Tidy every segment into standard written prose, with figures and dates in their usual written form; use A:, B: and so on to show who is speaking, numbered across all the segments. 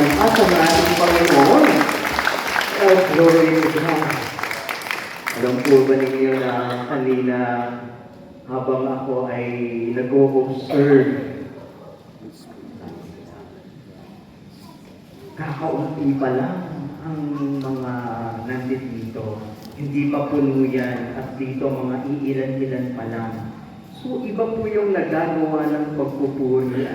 A: lakas ang ating Panginoon. Oh, glory to God. Alam po ba ninyo na kanina habang ako ay nag-o-observe, kakaunti pa lang ang mga nandito. Hindi pa puno yan at dito mga iilan-ilan pa lang. So iba po yung nagagawa ng pagpupuri,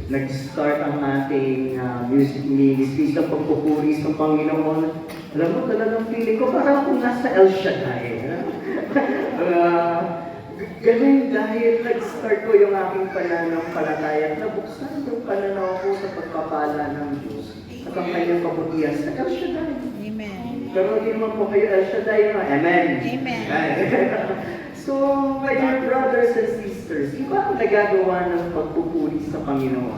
A: Nag-start ang ating music ministry sa pagpupuri sa Panginoon. Alam mo, talagang feeling ko parang akong nasa El Shaddai. Ganun dahil nag-start ko yung aking pananampalataya. Nabuksan yung pananaw ko sa pagpapala ng Diyos at ang kanyang kabutihan sa El Shaddai.
B: Amen.
A: Pero hindi naman po kayo El Shaddai, no? Amen.
B: Amen.
A: So, my dear brothers and sisters, iba ang nagagawa ng pagpupuri sa Panginoon.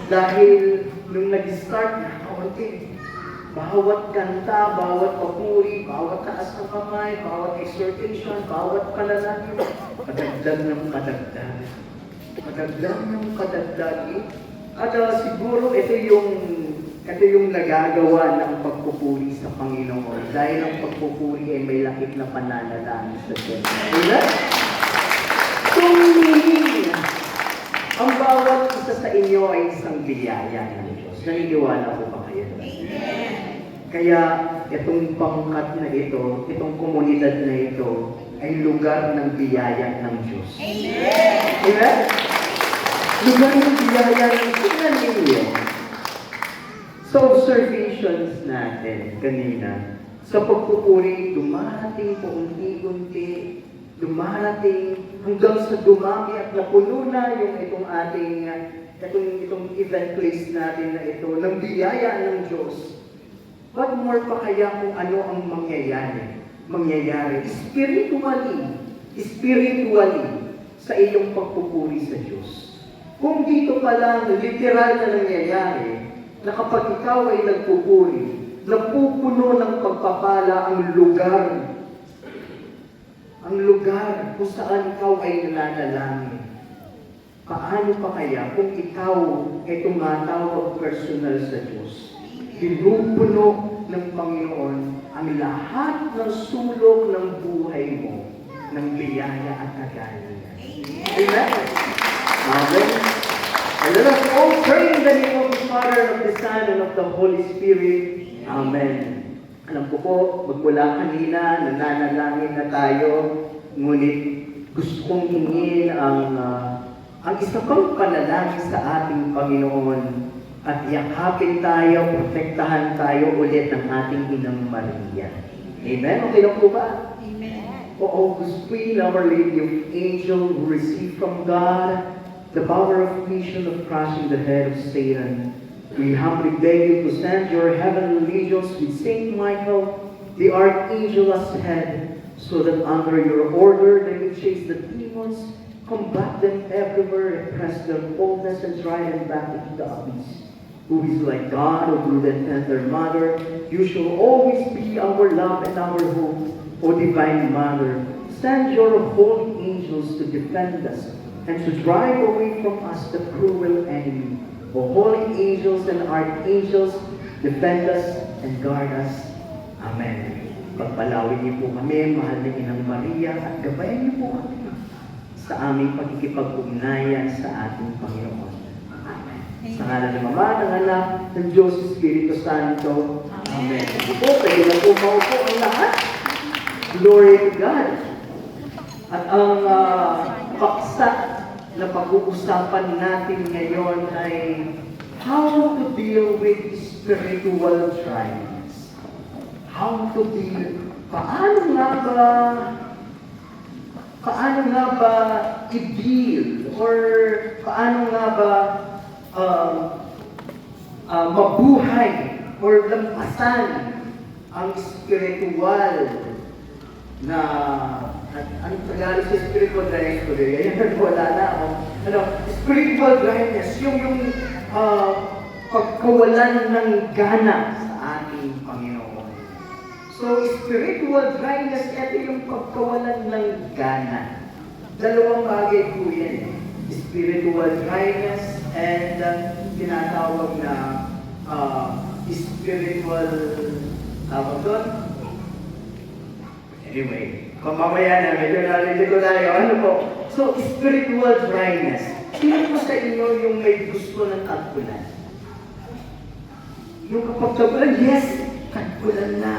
A: Dahil nung nag-start na kaunti, bawat kanta, bawat papuri, bawat taas ng kamay, bawat exhortation, bawat panalangin, kadagdag ng kadagdag. Kadagdag ng kadagdag. At siguro ito yung nagagawa ng pagpupuri sa Panginoon. Dahil ang pagpupuri ay may lakip na pananalangin sa Diyos. Amen? So, ang bawat isa sa inyo ay isang biyaya ng Diyos. Naniniwala po ba kayo?
B: Amen.
A: Kaya itong pangkat na ito, itong komunidad na ito, ay lugar ng biyaya ng Diyos.
B: Amen.
A: Amen? Lugar ng biyaya ng Diyos. Tingnan ninyo. Sa observations natin kanina, sa pagpupuri, dumarating po unti-unti, dumarating hanggang sa dumami at napuno na yung itong ating itong event place natin na ito ng biyaya ng Diyos. What more pa kaya kung ano ang mangyayari spiritually sa iyong pagpupuri sa Diyos. Kung dito pa lang literal na nangyayari, na kapag ikaw ay nagpupuri, napupuno ng pagpapala ang lugar kung saan ikaw ay nananalangin. Paano pa kaya kung ikaw ay tumatawag personal sa Diyos? Pinupuno ng Panginoon ang lahat ng sulok ng buhay mo ng biyaya at kagalingan. Amen? Amen? And let us all pray in the name of the Father, of the Son, and of the Holy Spirit. Amen. Alam ko po, magmula kanina, nananalangin na tayo, ngunit gusto kong hingin ang isa pang panalangin sa ating Panginoon at yakapin tayo, protektahan tayo ulit ng ating Inang Maria. Amen? Okay lang po ba?
B: Amen.
A: O August Queen, Our Lady of Angel, who received from God the power of vision of crushing the head of Satan, we humbly beg you to send your heavenly legions with Saint Michael, the archangel as head, so that under your order they will chase the demons, combat them everywhere, repress their boldness, and drive them back into the abyss. Who is like God, O blue and tender Mother, you shall always be our love and our hope, O Divine Mother. Send your holy angels to defend us and to drive away from us the cruel enemy. O holy angels and archangels, defend us and guard us. Amen. Pagpalawin niyo po kami, mahal na Inang Maria, at gabayan niyo po kami sa aming pagkikipag-ugnayan sa ating Panginoon. Amen. Sa ngalan ng Ama, ng Anak, ng Diyos, Espiritu Santo. Amen. Sige po, pwede na po maupo ang lahat. Glory to God. At ang paksa na pag-uusapan natin ngayon ay how to deal with spiritual trials. How to deal, paano nga ba i-deal or paano nga ba mabuhay or lampasan ang spiritual na ang Tagalog sa spiritual dryness ko rin. Ayan, wala na ako. Spiritual dryness, yung pagkawalan ng gana sa ating Panginoon. So, spiritual dryness, ito yung pagkawalan ng gana. Dalawang bagay po yan. Spiritual dryness and tinatawag na spiritual, tawag doon? Anyway, mamaya na, medyo nalilito tayo. Ano po? So, spiritual dryness. Sino po sa inyo yung may gusto ng tagpulan? Yung kapag tagpulan, yes, tagpulan na.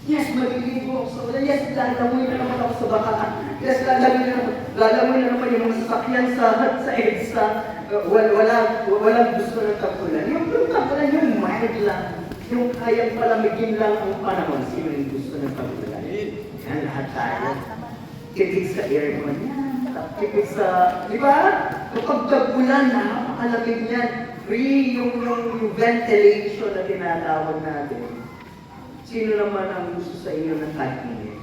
A: Yes, maliligo ako sa ulan. Yes, lalamoy na naman ako sa baka. Yes, lalamoy na naman yung mga sasakyan sa EDSA. Walang gusto ng tagpulan. Yung tagpulan, yung mild lang. Yung kayang palamigin lang ang panahon. Sino yung gusto ng tagpulan? Yan, lahat tayo. Kikig sa aircon yan. Kikig sa, di ba? Kapag tagpulan, napakalamig yan. Free yung ventilation na tinatawag natin. Sino naman ang gusto sa inyo ng tag-init?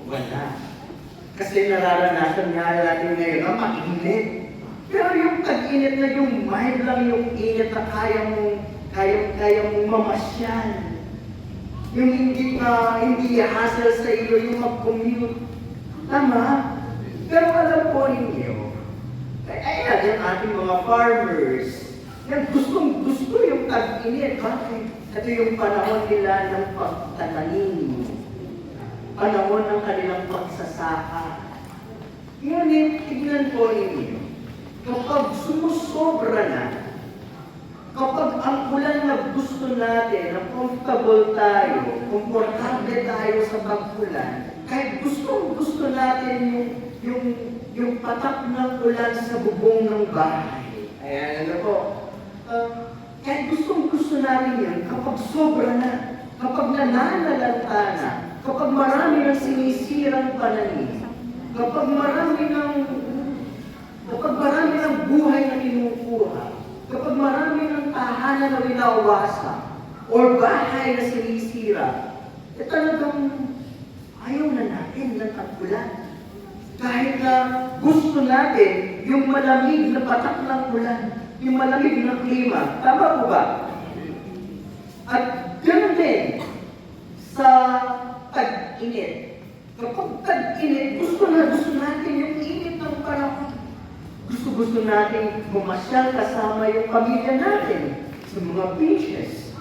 A: Wala. Kasi nararanasan nga natin ngayon ang mag-init. Pero yung tag-init na yung mild lang yung init na kaya mong mamasyal. Yung hindi hassle sa iyo, yung mag-commute. Tama? Pero alam po ninyo, ayan yung ating mga farmers, yan, gusto yung tag-init. Bakit? Ito yung panahon nila ng pagtatanim. Panahon ng kanilang pagsasaka. Ngunit, tignan po ninyo, kapag sumusobra na, kapag ang ulan na gusto natin, na comfortable tayo, komportable tayo sa pag-ulan, kahit gusto natin yung patak ng ulan sa bubong ng bahay. Ayan, ano po? Kahit gusto natin yan, kapag sobra na, kapag nananalanta na, kapag marami ng sinisirang pananim, kapag marami ng buhay na kinukuha, kapag marami ng tahanan na winawasa, or bahay na sinisira, talagang ayaw na natin ng tag-ulan. Kahit na gusto natin yung malamig na patak ng ulan, yung malamig na klima. Tama po ba? At ganoon din sa tag-init. Kapag tag-init, gusto natin yung init ng panahon. Gusto natin mamasyal kasama yung pamilya natin sa mga beaches.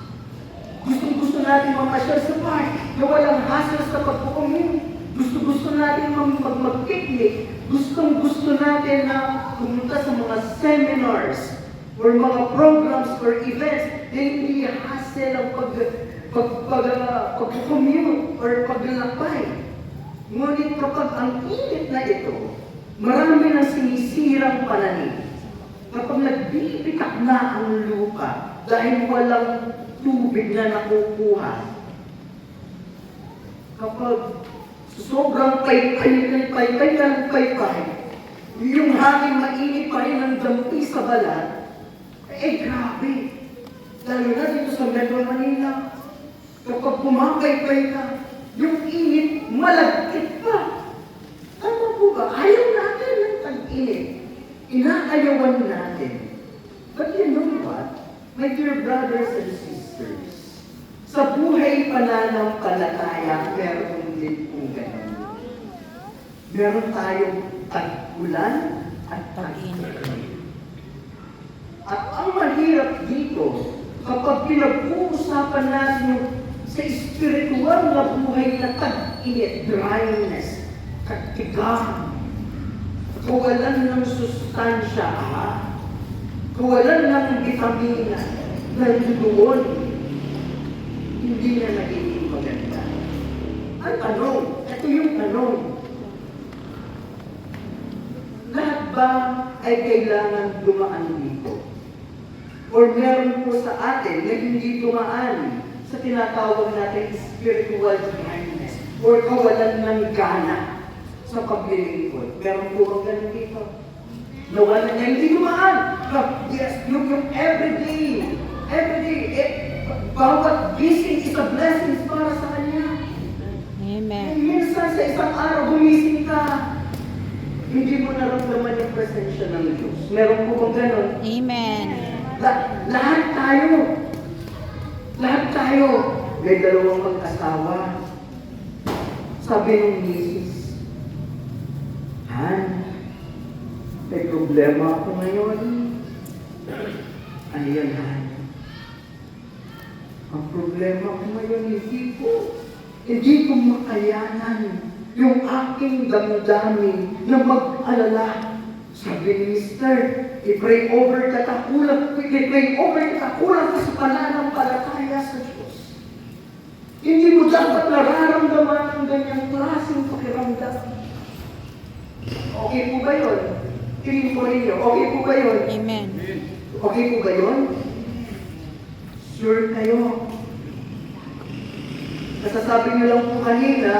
A: Gusto natin mamasyal sa park na walang hassle sa pag-commute. Gusto natin mag-picnic. Gusto natin na pumunta sa mga seminars or mga programs or events na hindi hassle ang pag-commute or paglalakbay. Ngunit kapag ang init na ito, marami nang sinisirang pananim. Kapag nagbibitak na ang lupa dahil walang tubig na nakukuha, kapag sobrang paypay, yung hangin mainit pa rin ng dampi sa balat, grabe. Lalo na dito sa Metro Manila, kapag pumapaypay ka, yung init malagkit pa. Tama po ba? Ayaw natin ng tag-init. Inaayawan natin. But you know what? My dear brothers and sisters, sa buhay pananampalataya, meron din pong ganun. Meron tayong tag-ulan at tag-init. At ang mahirap dito, kapag pinag-uusapan natin yung sa espiritual na buhay na tag-init, dryness, katigang, kawalan ng sustansya, kawalan ng vitamina, nandoon, hindi na nagiging maganda. Ang tanong, ito yung tanong, lahat ba ay kailangan dumaan dito? Or meron po sa atin na hindi dumaan sa tinatawag natin spiritual dryness or kawalan ng gana sa paglilingkod. Meron po bang ganun dito? Nawalan niya, hindi dumaan. Yes, yung everyday, bawat gising is a blessing para sa kanya.
B: Amen.
A: Minsan sa isang araw, gumising ka, hindi mo naramdaman yung presensya ng Diyos. Meron po bang ganun?
B: Amen.
A: Lahat tayo, may dalawang mag-asawa. Sabi ng misis, Han, may problema ako ngayon. kakayanan. Ang problema ko ngayon, hindi ko makayanan yung aking damdamin na mag-alala. Sabi ni Mister, i-pray over katakulang ka sa pananampalataya sa Diyos. Hindi mo dapat nararamdaman ang ganyang klaseng pakiramdam. Okay po ba yun? Tingin ko rin yun. Okay po ba yun?
B: Amen.
A: Okay po ba yun? Sure kayo. Nasasabi niyo lang po kanina,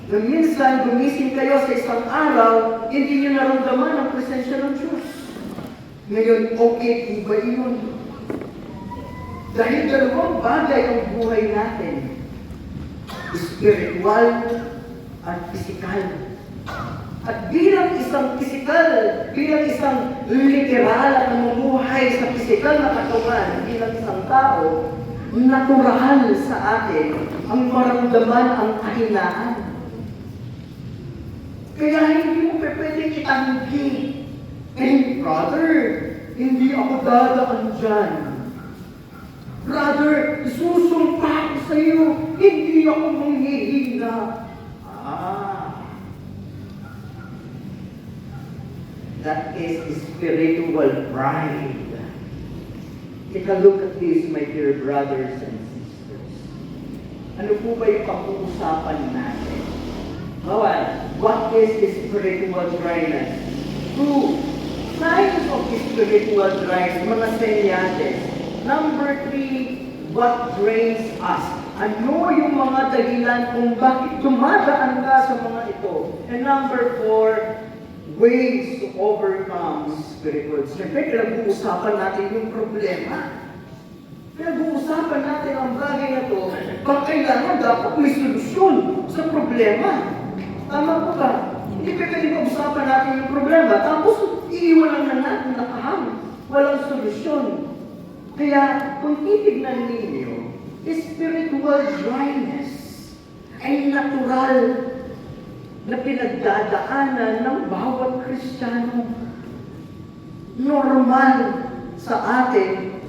A: na minsan gumising kayo sa isang araw, hindi niyo naramdaman ang presensya ng Diyos. Ngayon, okay po ba yun? Dahil dalawang bagay ang buhay natin. Spiritual at physical. At bilang isang physical, bilang isang literal at namumuhay sa physical na katawan, bilang isang tao, natural sa atin ang maramdaman ang kahinaan. Kaya hindi mo pwedeng itanggi. Eh, brother, hindi ako dadaan dyan. Brother, isusumpa ko sa iyo, hindi ako manghihina. That is spiritual pride. Take a look at this, my dear brothers and sisters. Ano po ba yung pag-uusapan natin? What is spiritual dryness? 2 signs of spiritual dryness, mga senyales. Number 3, what drains us? Ano yung mga dahilan kung bakit dumadaan ka sa mga ito? And number 4, ways to overcome spiritual. Siyempre, pinag-uusapan natin yung problema. Pinag-uusapan natin ang bagay na to, pag kailangan dapat may solusyon sa problema. Tama po ba? Hindi pwede pag-usapan natin yung problema, tapos iiwanan na natin nakahang. Walang solusyon. Kaya, kung titignan ninyo, spiritual dryness ay natural na pinagdadaanan ng bawat Kristiyano. Normal sa atin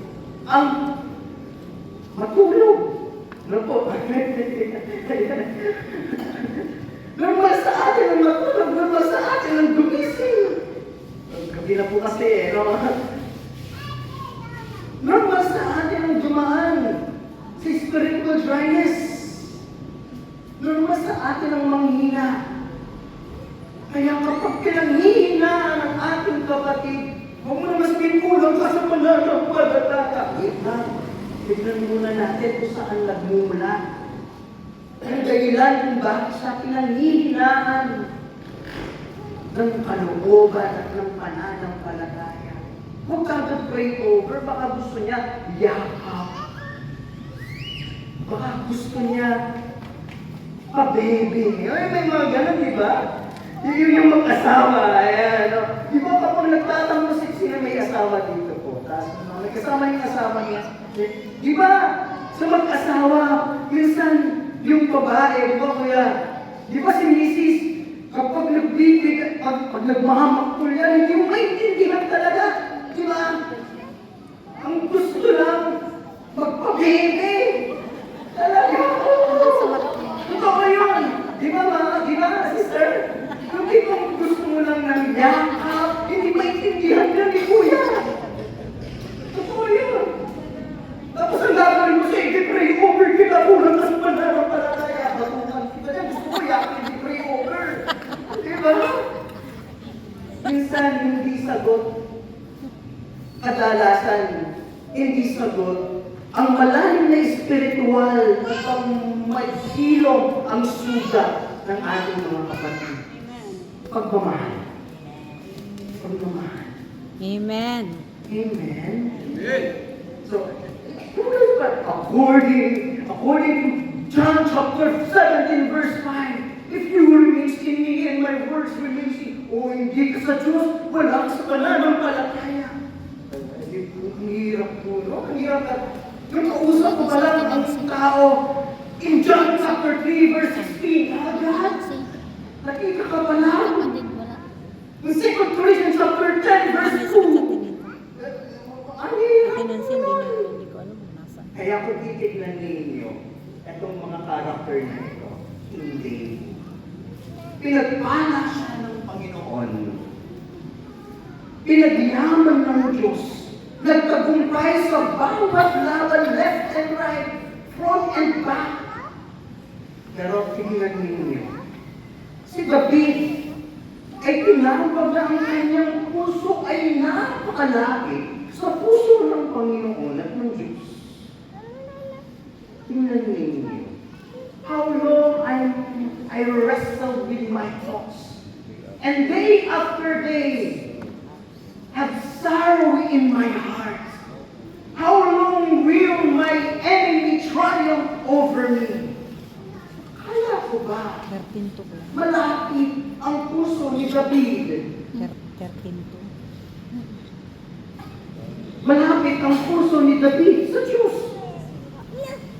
A: ang matulog. Ano po? Normal sa atin ang matulog. Normal sa atin ang gumising. Gabi na po kasi, no? Normal sa atin ang dumaan sa spiritual dryness. Normal sa atin ang manghina. Kaya kapag pinanghihinaan ang ating kapatid, huwag mo na mas pinkulang ka sa pananampalataya. Wait lang. Tignan muna natin kung saan nagmumula. Ang dahilan kung bakit siya pinanghihinaan ng kalooban at ng pananampalataya. Huwag kagad pray over, baka gusto niya yakap. Baka gusto niya pa-baby. Ay, may mga ganun, di ba? Yun yung mag-asawa. Ayan, no? Di ba kapag nagtatanong si sino may asawa dito po? Tapos may kasama yung asawa niya. Di ba? Sa mag-asawa, minsan yung babae, di ba kuya? Di ba si Mrs. Kapag nagbibig, pag nagmahamakul yan, hindi mo maintindihan talaga. Di ba? Ang gusto lang, magpa-baby. Talaga. Totoo yun. Di ba sister? Yung tipong gusto mo lang ng yakap, hindi maintindihan ka ni kuya. Totoo yun. Tapos ang gagawin mo siya, i-pray over kita kulang ka sa pananampalataya. Batukan kita niya, gusto ko yakap, i-pray over. Di ba? Minsan hindi sagot. Kadalasan, hindi sagot. Ang malalim na espiritual upang maghilom ang sugat ng ating mga kapatid. Pagmamahal. Pagmamahal.
B: Amen.
A: Amen. So, according to John chapter 17 verse 5, if you remain in me and my words remain in you, hindi ka sa Diyos, wala ka sa pananampalataya. Ang hirap po, no? Ang hirap ka. Yung kausap ko pala ang tao in John chapter 3 verse 16. God, nakita ka pala. In 2 Corinthians chapter 10 verse 2. Ano yun?
B: Nancy, hindi ko alam kung nasa.
A: Kaya kung titignan ninyo, itong mga karakter na ito, hindi. Pinagpala siya ng Panginoon. Pinagyaman ng Diyos. Nagtagumpay sa bawat laban, left and right, front and back. Pero tingnan ninyo, si David ay tinawag na ang kanyang puso ay napakalaki sa puso ng Panginoon at ng Diyos. Tingnan ninyo, how long I wrestle with my thoughts. And day after day, have sorrow in my heart. How long will my enemy triumph over me? Kala ko ba,
B: 13 to ko.
A: malapit ang puso ni David?
B: 13 to.
A: Malapit ang puso ni David sa Diyos.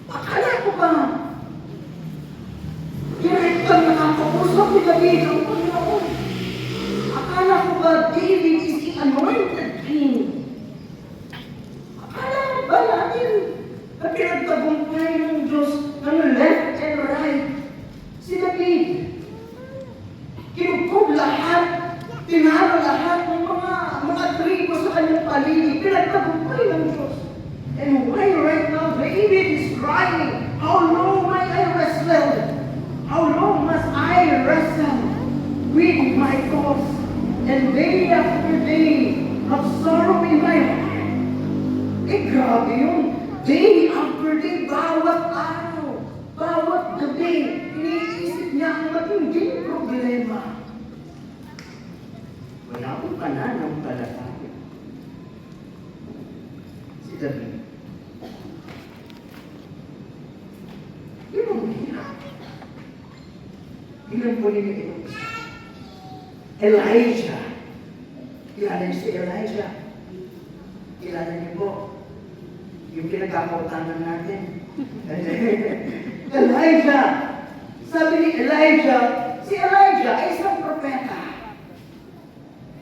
A: Akala ko ba, direktang nakakausap ni David ang Panginoon? Akala ko ba, David is the anointed king? Akala ko ba natin na pinagtagumpay ng Diyos ng left and right? Si David, kinugkog lahat, tinalo lahat ng mga tribo sa kanyang paligid, pinagtagumpay ng Diyos. And why right now David is crying, how long might I wrestle? How long must I wrestle with my cause? And day after day of sorrow in my heart. Eh, grabe yun. Day after day, bawat araw, bawat gabi, iniisip niya ang matinding problema. Wala akong pananampalataya. Si David. Yun ang hirap. Tingnan po ninyo itong isa. Elijah. Kilala niyo si Elijah. Kilala niyo po. Yung pinagkakautanan natin. Elijah. Sabi ni Elijah, si Elijah ay isang propeta.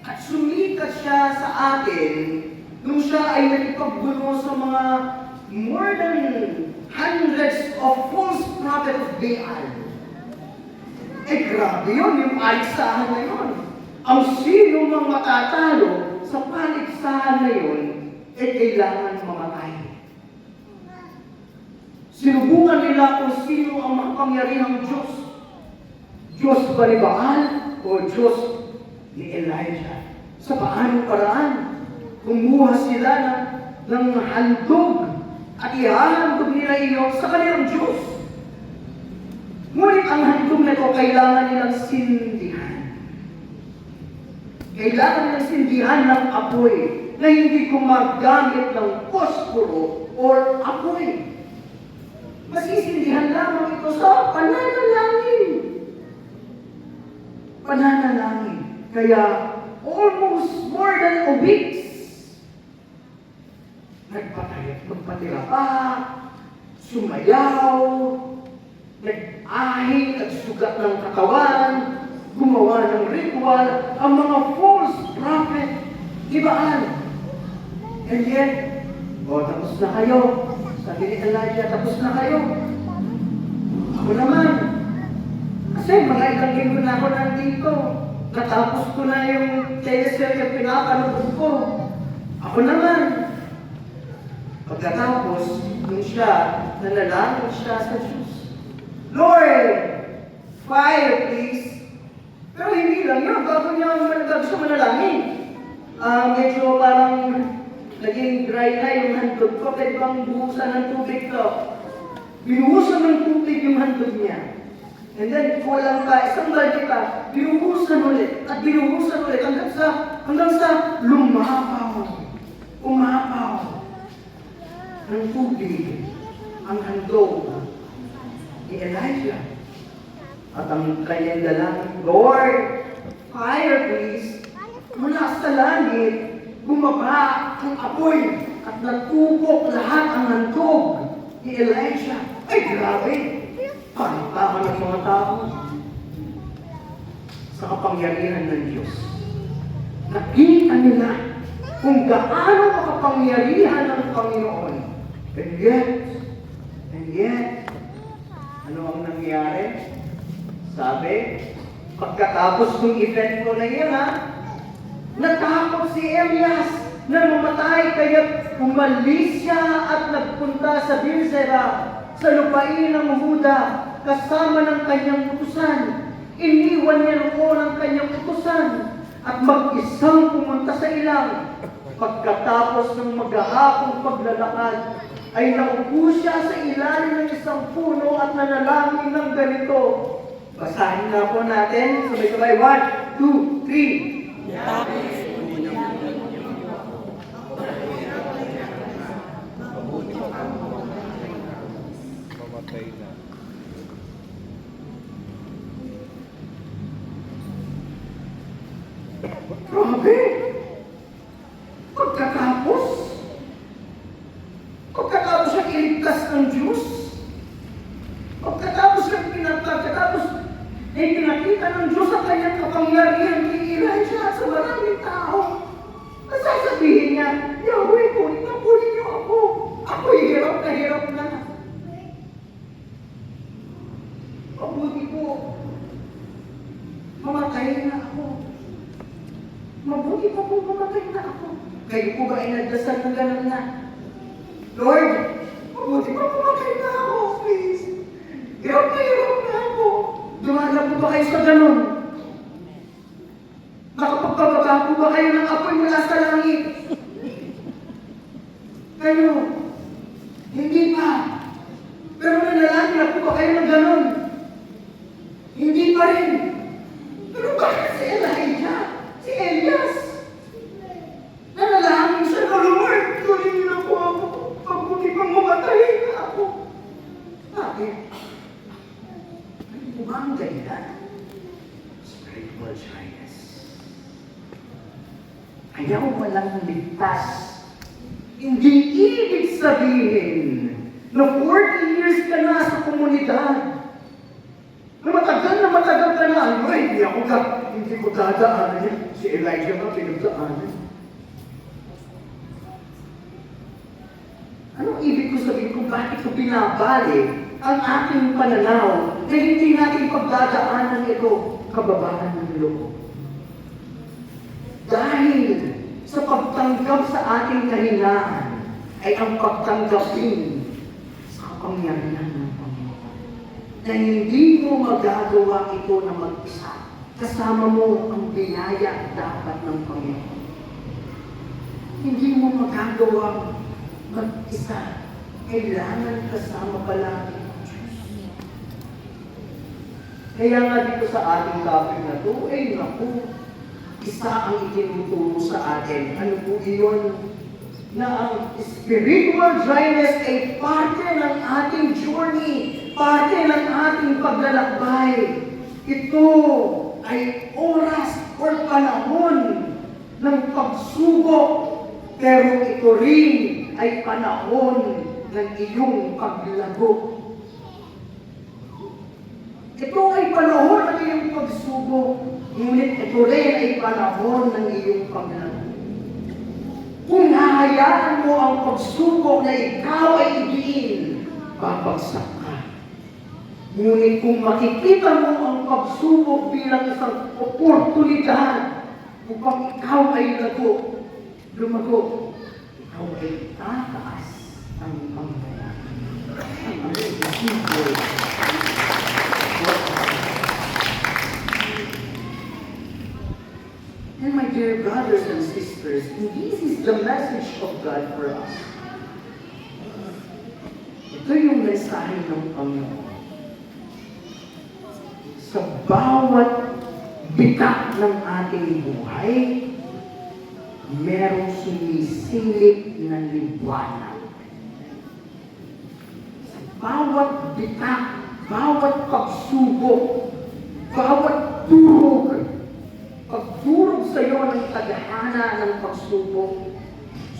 A: At sumikat siya sa atin nung siya ay nakipagbuno sa mga more than hundreds of false prophets of Baal. Eh grabe yun, yung paligsahan na yun. Ang sino mang matatalo sa paligsahan na yun, eh kailangan mamatay. Sinubungan nila kung sino ang makapangyarihang Diyos. Diyos ba ni Baal o Diyos ni Elijah? Sa paanong paraan? Kumuha sila ng handog at ihahandog nila iyon sa kanilang Diyos. Ngunit ang handog na ito kailangan nilang sindihan. Kailangan nilang sindihan ng apoy na hindi gumagamit ng posporo or apoy. Masisindihan lamang ito sa pananalangin. Pananalangin. Kaya almost more than a week, magpatira pa, sumayaw, nag-ahing, nagsugat ng katawan, gumawa ng ritual, ang mga false prophet, di Baal. And yet, tapos na kayo. Sabi ni Elijah, tapos na kayo. Ako naman. Kasi mga ilang linggo na ako nandito. Natapos ko na yung teleserye pinapanood ko. Ako naman. Pagkatapos, nung siya, nanalangin siya sa Diyos. Lord, fire please. Pero hindi lang yun, bago siya manalangin. Medyo parang naging dry na yung handog ko, pwede bang buhusan ng tubig to? Binuhusan ng tubig yung handog niya. And then, kulang pa, isang balde pa, binuhusan ulit, at binuhusan ulit, hanggang sa lumapaw, umapaw ng tubig ang handog ni Elijah. At ang kanyang dalangin, Lord, fire please, mula sa langit, bumaba ang apoy at natupok lahat ang handog ni Elijah. Ay, grabe! Pantahan ng mga tao sa kapangyarihan ng Diyos. Nakita nila kung gaano makapangyarihan ng Panginoon. And yet, ano ang nangyari? Sabi, pagkatapos ng event ko na yan, natakot si Elias na mamatay, kaya umalis siya at nagpunta sa Beerseba, sa lupain ng Huda, kasama ng kanyang utusan. Iniwan niya noon ang kanyang utusan at mag-isang pumunta sa ilang. Pagkatapos ng maghahapong paglalakad, ay naupo siya sa ilalim ng isang puno at nanalangin ng ganito. Basahin na po natin. Sabay-sabay. 1, 2, 3.
C: Mamatay na.
A: Grabe! Pagkatapos siya iligtas ng Diyos, pagkatapos pinakita ng Diyos sa kanyang kapangyarihan ni Elijah sa maraming tao, nasasabihin niya, Yahweh, kunin niyo ako. Ako'y hirap na. Mabuti po, mamatay na ako. Mabuti pa po mamatay na ako. Kayo po ba ay nagdasal ng gano'n na? Lord, mabuti pa mamatay na ako, please. Hirap na ako. Dumaan po ba kayo sa gano'n? Nakapagpababa po ba kayo ng apoy mula sa langit? Kayo, hindi pa. Pero nanalangin na po ba kayo ng gano'n? Hindi pa rin. Pero bakit si Elijah? Si Elias? Nanalangin siya na, Lord, tuloy niyo na po ako. Pagbuti pang mamatay na ako. Bakit? Ano po ba ang dahilan? Spiritual shyness. Ayaw walang ligtas. Hindi ibig sabihin na 40 years ka na sa komunidad. Na matagal ka na. Ay, hindi ko dadaanan yan. Si Elijah nga pinagdaanan. Anong ibig ko sabihin kung bakit ko binabalik ang aking pananaw na hindi natin pagdadaanan ito kababaan ng loob? Dahil sa pagtanggap sa ating kahinaan ay ang pagtanggapin sa kapangyarihan ng Panginoon. Na hindi mo magagawa ito na mag-isa. Kasama mo ang biyaya dapat ng Panginoon. Hindi mo magagawa mag-isa. Kailangan kasama palagi ang Diyos. Kaya nga dito sa ating topic na ito, naku, isa ang itinuturo sa atin. Ano po iyon? Na ang spiritual dryness ay parte ng ating journey, parte ng ating paglalakbay. Ito ay oras o panahon ng pagsubok, pero ito rin ay panahon ng iyong paglago. Ito ay panahon ng iyong pagsubok, ngunit ito rin ay panahon ng iyong paglago. Kung hahayaan mo ang pagsubok na ikaw ay idiin, babagsak ka. Ngunit kung makikita mo ang pagsubok bilang isang oportunidad upang ikaw ay lumago, ikaw ay tataas ang pangalaman. And my dear brothers and sisters, this is the message of God for us. Ito yung mensahe ng Panginoon. Sa bawat bitak ng ating buhay, merong sumisilip na liwanag. Sa bawat bitak, bawat pagsubok, bawat durog, pagdurog sa iyo ng tadhana ng pagsubok,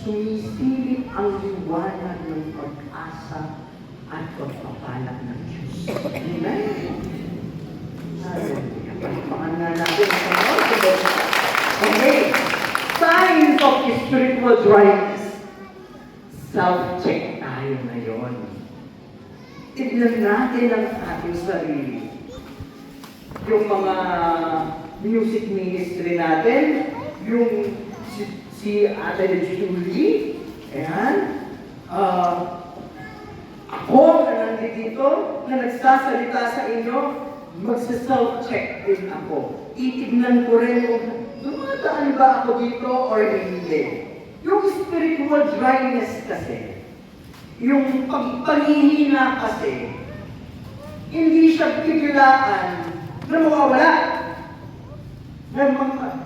A: sumisilip ang liwanag ng pag-asa at pagpapalag ng Diyos. Amen? Hallelujah. Pagpapalan na natin ang Panginoon. Okay. Signs of spiritual dryness. Self-check tayo ngayon. Tignan natin ang ating sarili. Yung mga music ministry natin, yung si Ate Julie, ayan, ako na nandito, na nagsasalita sa inyo, magsa-self-check din ako. Itignan ko rin kung dumadaan ba ako dito or hindi. Yung spiritual dryness kasi, yung pagpangihina kasi, hindi siya biglaan na mawawala.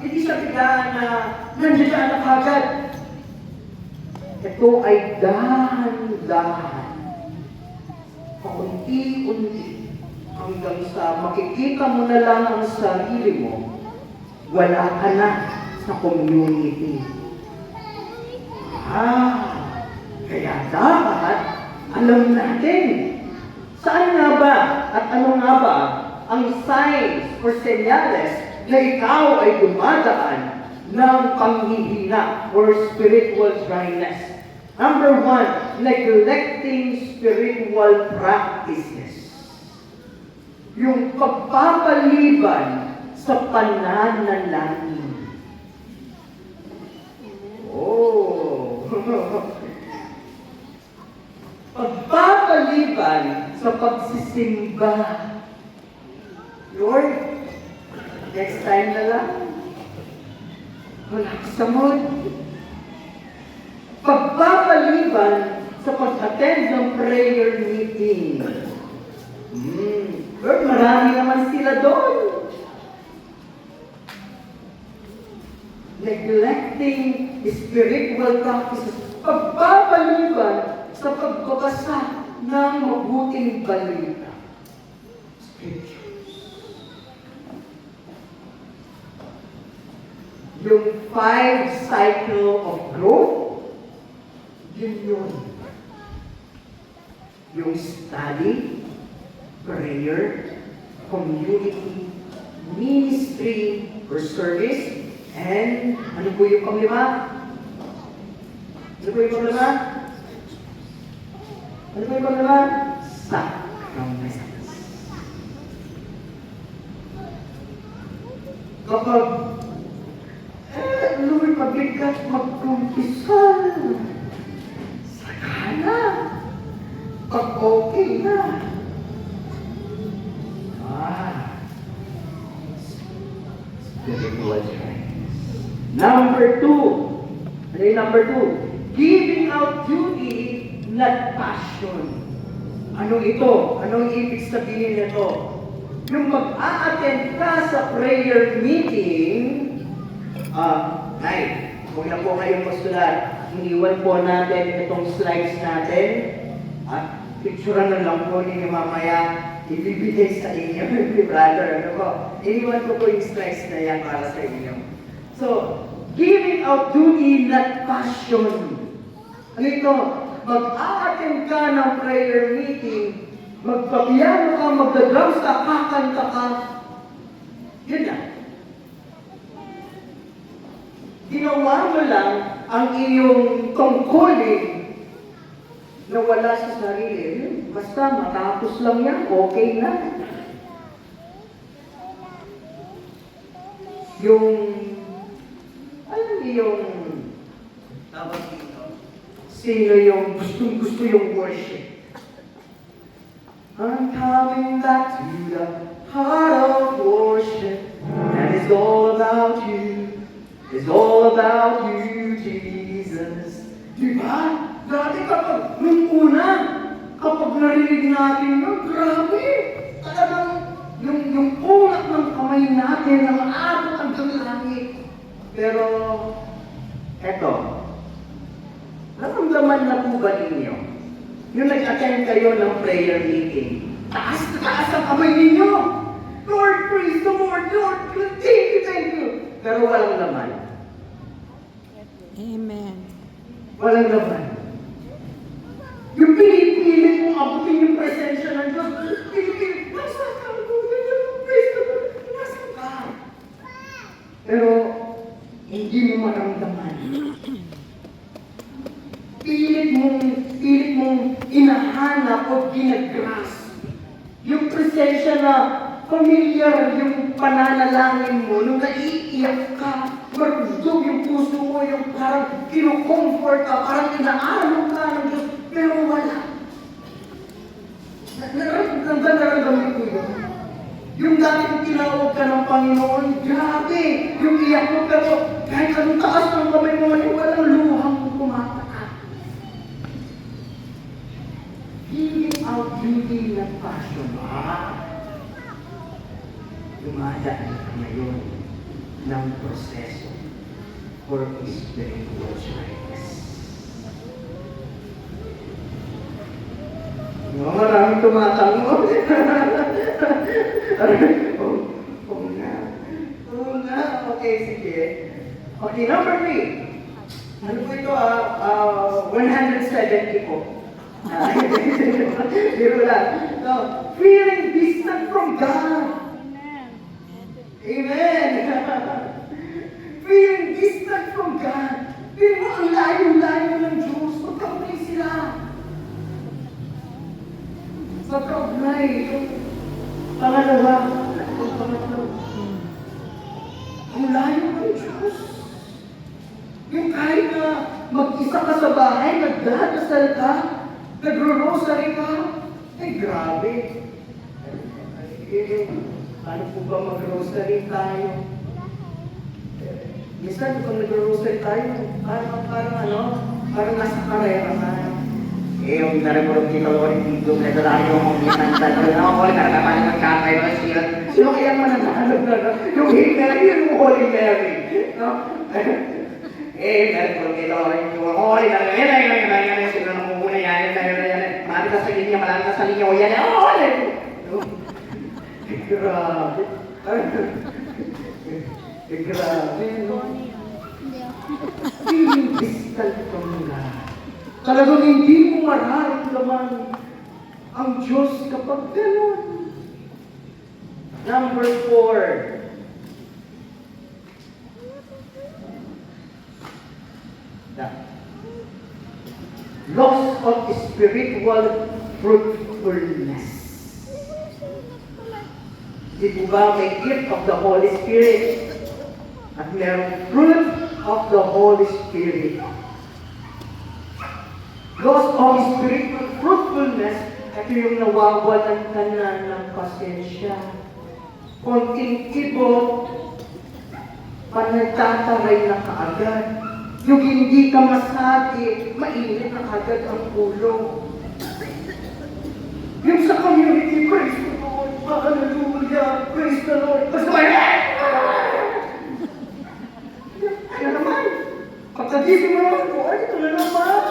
A: Hindi siya biglaan na nandiyan na kagad. Ito ay dahan-dahan. Paunti-unti. Hanggang sa makikita mo na lang ang sarili mo, wala ka na sa community. Kaya dapat alam natin saan nga ba at ano nga ba ang signs or senyales na ikaw ay dumadaan ng panghihina or spiritual dryness. Number 1, neglecting spiritual practices. Yung pagpapaliban sa pananalangin. Pagpapaliban sa pagsisimba. Lord, next time na lang. Wala ka sa mood. Pagpapaliban sa pag-attend ng prayer meeting. Lord, marami naman sila doon. Neglecting spiritual practices. Pagpapaliban sa pagbabasa ng mabuting balita. Scriptures. Yung 5 cycle of growth, yun. Yung study, prayer, community, ministry, or service, and ano po yung panglima? Ano po yung panglima? Ano po yung panglima? Sacraments. Kapag Lord, mabigat magkumpisal. Saka na. Pag okay na. Spiritual strength. Number 2. Ano yung number 2? Giving out duty, not passion. Ano ito? Anong ibig sabihin nito? Yung mag-a-attend ka sa prayer meeting, huwag na po kayong masulat. Iniwan po natin itong slides natin. At picturean na lang po ninyo mamaya. Ibibigay sa inyo, brother. Ano po? Iniwan ko po yung slides na yan para sa inyo. So, giving out duty, not passion. Ano ito? Mag-a-attend ka ng prayer meeting, magpapiyano ka, magdadrums ka, kakanta ka. Yun na. Ginawa mo lang ang iyong tungkulin na wala sa sarili. Basta matapos lang yan, okay na. Yung, alam niyo yung, tawag dito, sino yung gustong-gusto yung worship. I'm coming back to the heart of worship, and it's all about you. It's all about you, Jesus. Diba? Dati nung una, kapag narinig natin yun, grabe! Talagang, yung ulat ng kamay natin, na maabot hanggang langit. Pero, eto, naramdaman na po ba ninyo? Yung nag-attend kayo ng prayer meeting, taas ang kamay ninyo! Lord, praise the Lord! Lord, thank you! Pero walang laman.
B: Amen.
A: Walang laman. Yung pinipilit mong abutin yung presensya ng Diyos, pinipilit, nasa ka, praise the Lord, nasa ka. Pero, hindi mo maramdaman pilit mong inahanap o ginagrasp. Yung presensya na familiar yung pananalangin mo, nung naiiyak ka, marugdog yung puso mo, yung parang kinocomfort ka, parang inaalok ka ng Diyos, pero wala. Nararamdaman ko yun. Yung dati kong tinawag ka ng Panginoon, grabe! Yung iyak mo, pero kahit anong taas ng kamay mo, walang luhang mo kumataas. Feeling out beauty ng passion. Dumadaan ka ngayon ng proseso for spiritual shyness. Maraming tumatanggol. Oo nga. Oo nga. Okay, sige. Okay, number 3. Ano po ito 170 po. Biro lang. So, feeling distant from God. Amen. Feeling distant from God. Feeling mo ang layo-layo ng Diyos. Magkaugnay sila. Magkaugnay. Pangalawa. Ang layo ng Diyos. Yung kahit na mag-isa ka sa bahay, nagdadasal ka, nagro-rosary ka, ay grabe. Paano po ba mag-rosary tayo? Minsan kung nag-rosary tayo, parang nasa karera tayo. Yung narapurong kita ko rin dito, nagdadari yung mga minsan, ako rin narapapalin ng kakay ng sila. Sino kaya mananalo na? Yung Mary, yung Holy Mary. Narapurong kita ko rin yung Holy Mary. Yan, sino nang mumuna yan, marami ka sa linya, marami ka sa linya, o yan, grabe. Grabe, no? Feeling distant from God. Talagang hindi mo mararamdaman ang Diyos kapag gano'n. Number 4. Loss of spiritual fruitfulness. Di po ba may gift of the Holy Spirit? At merong fruit of the Holy Spirit. Loss of spiritual fruitfulness, ito yung nawawalan ka na ng pasensya. Konting kibot, panagtataray na kaagad. Yung hindi ka masagi, mainit na agad ang ulo. Yung sa community, praise the Lord, hallelujah, praise the Lord. Basta may ano naman? Pagkagising mo naman, ito na naman.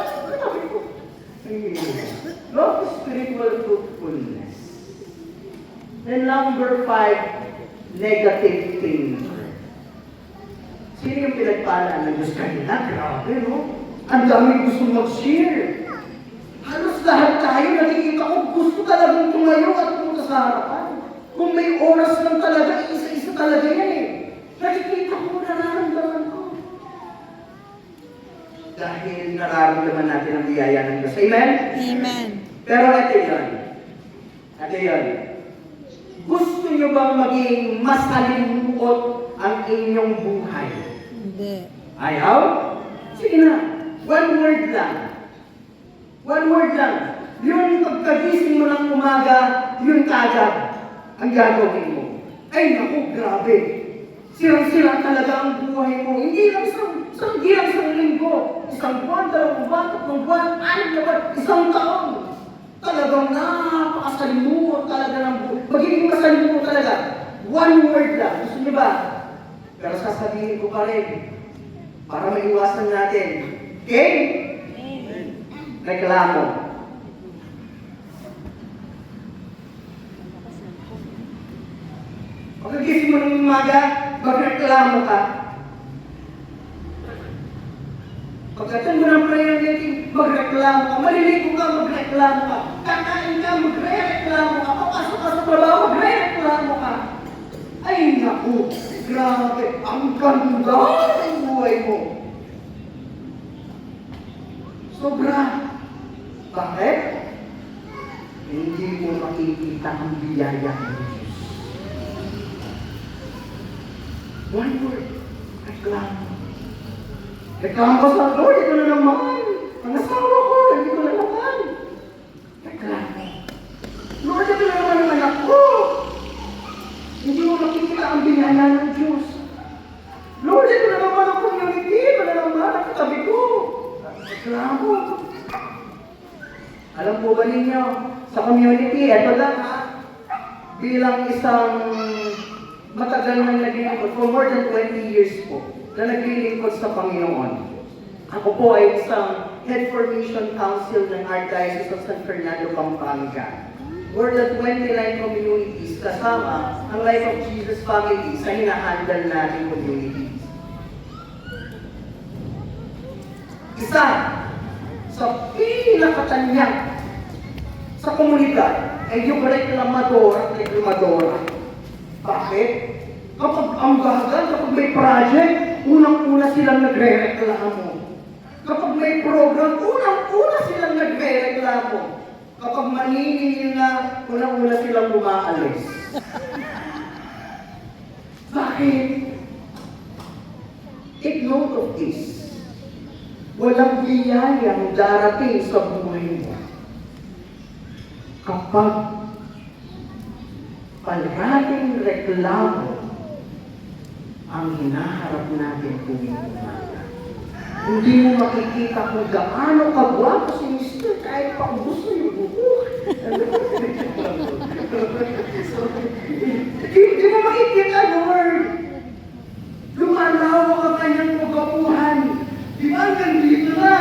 A: Love is spiritual fruitfulness. And number 5, negative thinking. Sino yung pinagpala ng Diyos kanina? Grabe, no? Ang daming gusto mag-share. Halos lahat tayo, nakikita ko, gusto talagang tumayo at pumunta sa harapan. Kung may oras lang talaga, isa-isa talaga yan eh. Nakikita ko, nararamdaman ko. Dahil nararamdaman natin ang biyaya ng Diyos. Amen?
B: Amen.
A: Pero ito yun. Ito yun. Gusto nyo bang maging masalimuot ang inyong buhay?
B: Hindi.
A: Ayaw? Sige na. One word lang. One word lang. Yung pagkagising mo ng umaga, yun kagad ang gagawin mo. Ay naku, grabe. Sirang-sira talaga ang buhay mo. Hindi lang isang linggo. Isang buwan, 2 buwan, 3 buwan, 6 na buwan, isang taon. Talagang napakasalimuot talaga ng buhay. Magiging masalimuot talaga. One word lang. Gusto niyo ba? Pero sasabihin ko pa rin, para maiwasan natin. Okay? Reklamo. Pagkagising mo ng umaga, magreklamo ka. Pagkatan mo ng prayer meeting, magreklamo ka. Maliligo ka, magreklamo ka. Kakain ka, magre-reklamo ka. Papasok ka sa trabaho, magre-reklamo ka. Ay naku, grabe, ang ganda ng buhay mo. Sobra. Bakit? Hindi mo makikita ang biyaya ng Diyos. One word. Reklamo. Reklamo ko sa Lord, ito na naman. Ang asawa ko, nandito na naman. Reklamo. Lord, ito na naman ang anak ko. Hindi mo makikita ang biyaya ng Diyos. Lord, ito na naman ang community. Ito na naman ang katabi ko. Reklamo. Alam po ba ninyo, sa community, ito lang ha, bilang isang matagal nang naglilingkod, for more than 20 years po, na naglilingkod sa Panginoon. Ako po ay isang Head for Mission Council ng Archdiocese of San Fernando, Pampanga. More than 29 communities kasama ang Life of Jesus Family sa hinahandle nating communities. Isa sa pinakatanyag sa komunidad ay yung reklamador at reklamadora. Bakit? Kapag ang bagal, kapag may project, unang-una silang nagre-reklamo. Kapag may program, unang-una silang nagre-reklamo. Kapag maniningil na, unang-una silang umaalis. Bakit? Take note of this. Walang biyayang darating sa buhay mo kapag parating reklamo ang hinaharap natin tuwing umaga. Hindi mo makikita kung gaano kagwapo si Mr. kahit pa gusto yung buhok. Hindi mo makikita, Lord. Lumalawak ang kanyang kagwapuhan. Di ba hanggang dito na?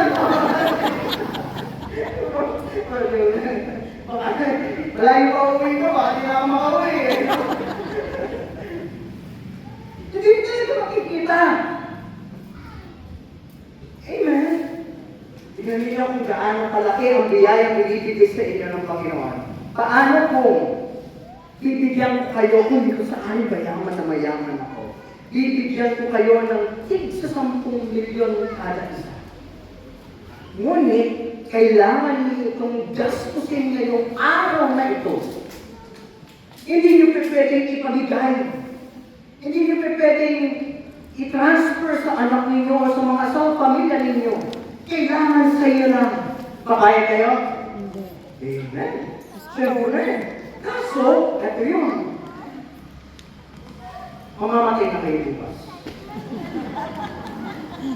A: Malayo pa uwi ko, baka di na ako makauwi. Hindi mo talaga makikita. Amen. Tignan niyo kung gaano kalaki ang biyayang binibigay sa inyo ng Panginoon. Paano kung bibigyan ko kayo kung hindi ko saan bayaman na mayaman ako? Bibigyan ko kayo ng tig sa 10 milyon kada isa. Ngunit, kailangan niyo itong gastusin ngayong araw na ito. Hindi niyo pwedeng ipamigay. Hindi niyo pwedeng i-transfer sa anak ninyo o sa mga asawa, pamilya ninyo. Kailangan sa iyo lang. Papayag kayo?
B: Hindi.
A: Amen. Siyempre. Kaso, ito yun. Mamamatay na kayo bukas.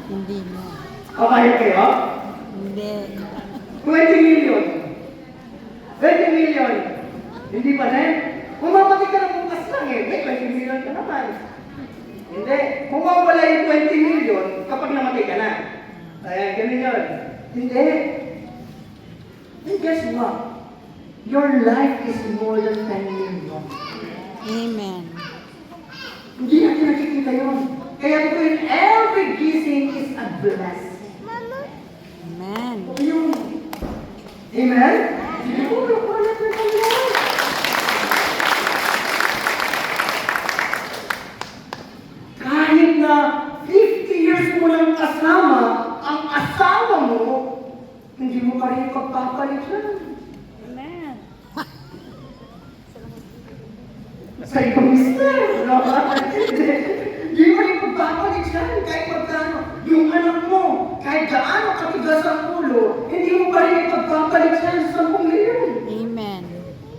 B: Hindi na.
A: Papayag kayo?
B: Hindi.
A: 20 million. 20 million. Hindi pa rin? Mamamatay ka na bukas lang eh. May 20 million ka naman. Hindi. Kung mawala yung 20 million, kapag namatay ka na. Ayan, ganun yun. Hindi. And guess what? Your life is more than 10 million.
B: Amen.
A: Hindi natin nakikita yun. Kaya ito yun, every gising is a blessing.
B: Amen.
A: Ito yun. Amen? Siguro, wala na tayo. Kahit na 50 years mo lang kasama ang asawa mo, hindi mo pa rin pagpapalit yan.
B: Amen.
A: Sa ibang mister, no? Hindi mo rin pagpapalit yan kahit magkano. Yung anak mo, kahit gaano katigas ang ulo, hindi mo pa rin pagpapalit yan sa 10 milyon.
B: Amen.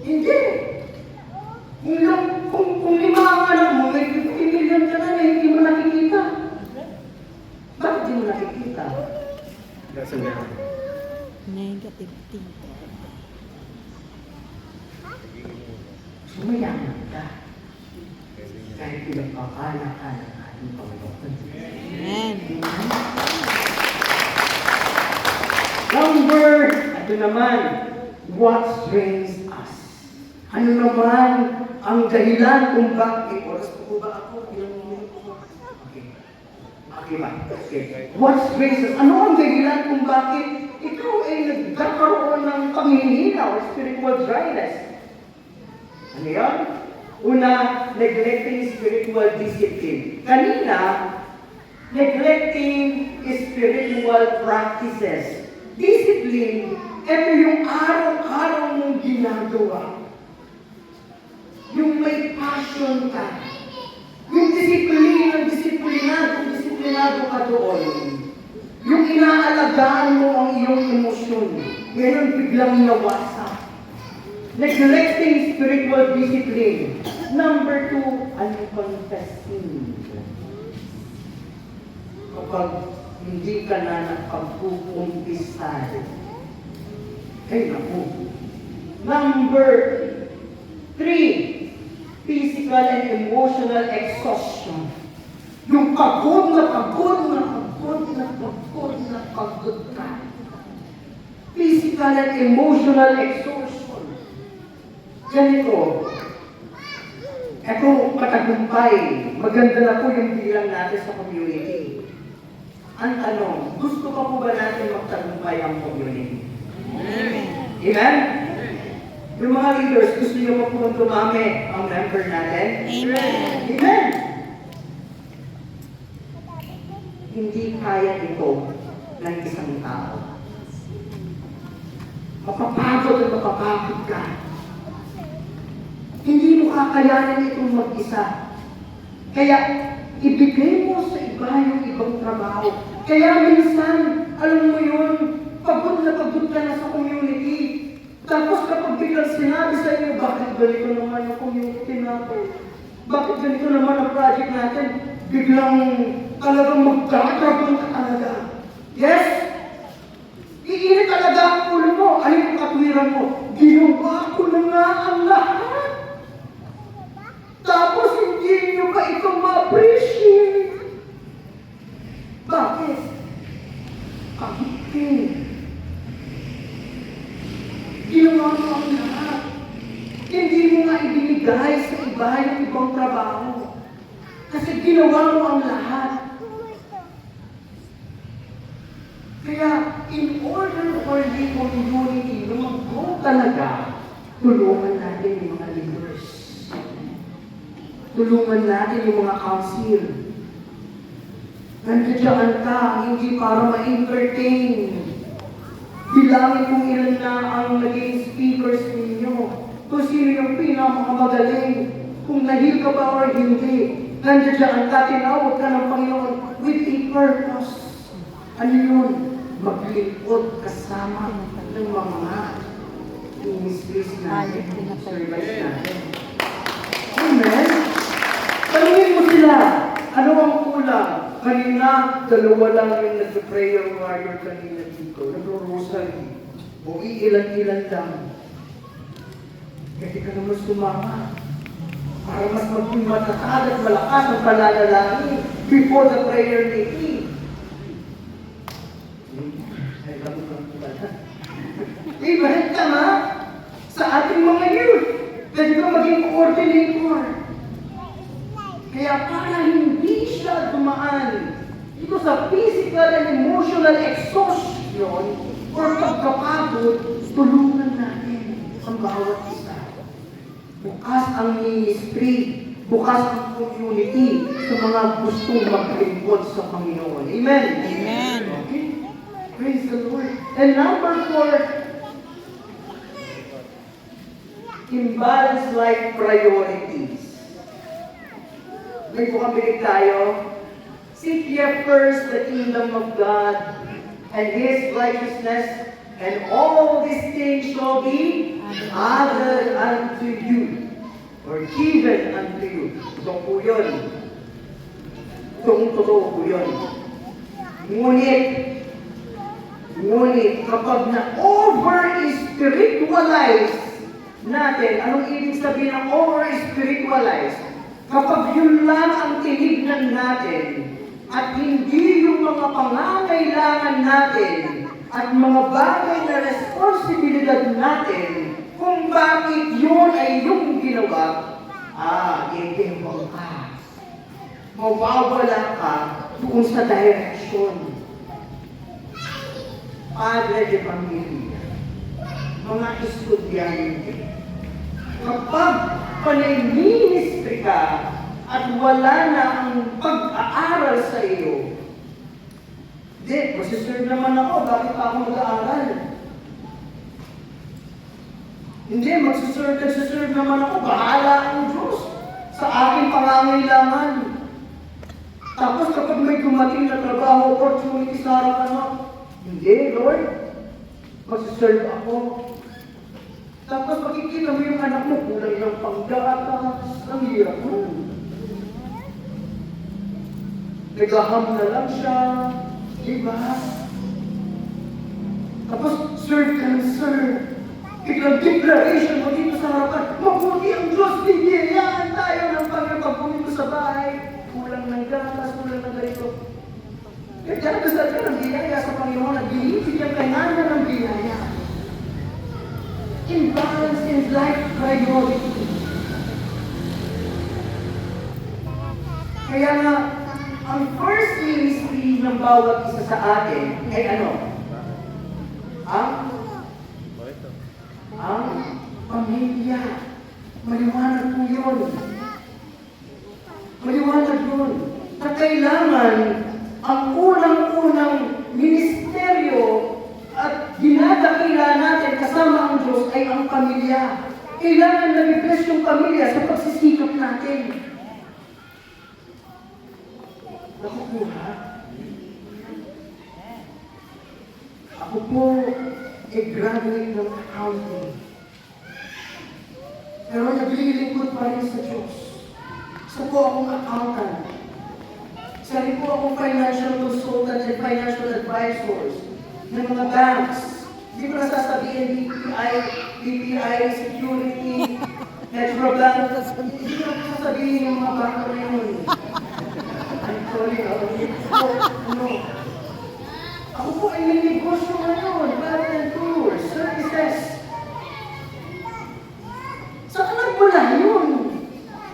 A: Hindi. Kung 5 ang anak mo, may 50 million ka na, hindi mo nakikita. Bakit di mo nakikita? Kasi
B: Negative thinking.
A: sumayaman ka. Kahit pinagpapala ka ng ating Panginoon.
B: Amen.
A: Number, ito naman, what strains us? Ano naman ang dahilan kung bakit? Oras po ba ako? Ilang minuto po? Okay. Okay ba? Okay. What strains us? Ano ang dahilan kung bakit ikaw ay nagkakaroon ng panghihina o spiritual dryness? Ano yan? Una, neglecting spiritual discipline. Kanina, neglecting spiritual practices. Discipline, ito yung araw-araw mong ginagawa. Yung may passion ka. Yung disiplinado ka doon. Yung inaalagaan mo ang iyong emosyon. Ngayon biglang nawasak. Neglecting spiritual discipline. Number 2, unconfessing. Kapag hindi ka na nakapag-umpisal. Ay naku. Number 3, physical and emotional exhaustion. Yung pagod ka. Physical and emotional exhaustion. Ganito. Ito, katagumpay. Maganda na po yung bilang natin sa community. Ang tanong, gusto pa po ba natin magtagumpay ang community? Amen? Yung mga leaders, gusto niyo pa po dumami ang member natin?
B: Amen.
A: Amen! Hindi kaya ito ng isang tao. Mapapagod ka. Hindi mo kakayanin itong mag-isa. Kaya, ibigay mo sa iba yung ibang trabaho. Kaya minsan, alam mo yun, pagod na sa community. Tapos kapag biglang sinabi sa inyo, bakit ganito naman yung community natin? Bakit ganito naman ang project natin? Biglang talagang magkakaroon ka talaga. Yes? Iinit talaga ang ulo mo. Alin ang katwiran mo? Ginawa ko na nga ang lahat. Tapos hindi nyo pa ito ma-appreciate. Bakit? Kahit ginawa mo ang lahat. Hindi mo nga ibinigay sa iba yung ibang trabaho. Kasi ginawa mo ang lahat. Kaya, in order for the community na mag-go talaga, tulungan natin yung mga leaders. Tulungan natin yung mga council. Nandiyan ka, hindi para ma-entertain. Bilangin kung ilan na ang naging speakers ninyo. Kung sino yung pinakamagaling. Kung nahil ka ba or hindi. Nandiyan ka, tinawag ka ng Panginoon with a purpose. Ano yun? Maglingkod kasama ng mga ministries natin, service natin. Amen? Tanungin mo sila, ano ang kulang? Kanina, 2 lang yung nag-prayer warrior kanina dito. Nag-rosary. O iilan-ilan lang. Kasi ka naman sumama. Para mas maging matatag at malakas ang pananalangin before the prayer meeting. Ibahin ka nga sa ating mga youth. Pwede ka maging coordinator. Kaya para hindi siya dumaan dito sa physical and emotional exhaustion or pagkapagod, tulungan natin ang bawat isa. Bukas ang ministry, bukas ang community sa mga gustong maglingkod sa Panginoon. Amen?
B: Amen.
A: Okay? Praise the Lord. And number 4, imbalance life priorities. May bukabilig tayo. Seek ye first the kingdom of God and His righteousness, and all these things shall be added unto you, or given unto you. Ito po yun. Itong totoo po yun. Ngunit, kapag na-over-spiritualize natin, anong ibig sabihin ng over-spiritualize? Kapag yun lang ang tinignan natin, at hindi yung mga pangangailangan natin, at mga bagay na responsibilidad natin, kung bakit yun ay yung ginawa, iiwan ka. Mawawala ka doon sa direksyon. Padre de Pamilya, mga estudyante, kapag panay ministry ka at wala na ang pag-aaral sa iyo, Hindi, masiserve naman ako. Bakit pa ako mag-aaral? Hindi, nagsiserve naman ako. Bahala ang Diyos sa aking pangangailangan. Tapos kapag may dumating na trabaho, opportunity sa harapan mo, hindi, Lord, masiserve ako. Tapos makikita mo yung anak mo, kulang ng panggatas. Ang hirap mo. Nagaham na lang siya. Diba? Tapos, serve ka ng serve. Biglang declaration mo dito sa harapan, mabuti ang Diyos, bigyan tayo ng Panginoon pagpunit mo sa bahay. Kulang ng gatas, kulang ng ganito. Kaya nagdasal ka ng biyaya sa Panginoon, nagbibigyan niya kanya ng biyaya. Imbalance in life priority. Kaya nga, ang first ministry ng bawat isa sa atin ay ano? Ang pamilya. Maliwanag po yun. Maliwanag yun. Na kailangan ang unang-unang ministeryo at dinadakila natin kasama ang Diyos ay ang pamilya. Kailangan na-bless yung pamilya sa pagsisikap natin. Nakukuha. Ako po ay graduate ng accounting. Pero naglilingkod pa rin sa Diyos. Isa po akong accountant. Isa rin po akong financial consultant and financial advisors ng mga banks. Hindi ko nasasabihin BPI, Security, Metrobank. Hindi ko nasasabihin yung mga banko na yun. I'm sorry, no. Ako po ay may negosyo ngayon, Travel and Tours, Services. Saan nagmula yun?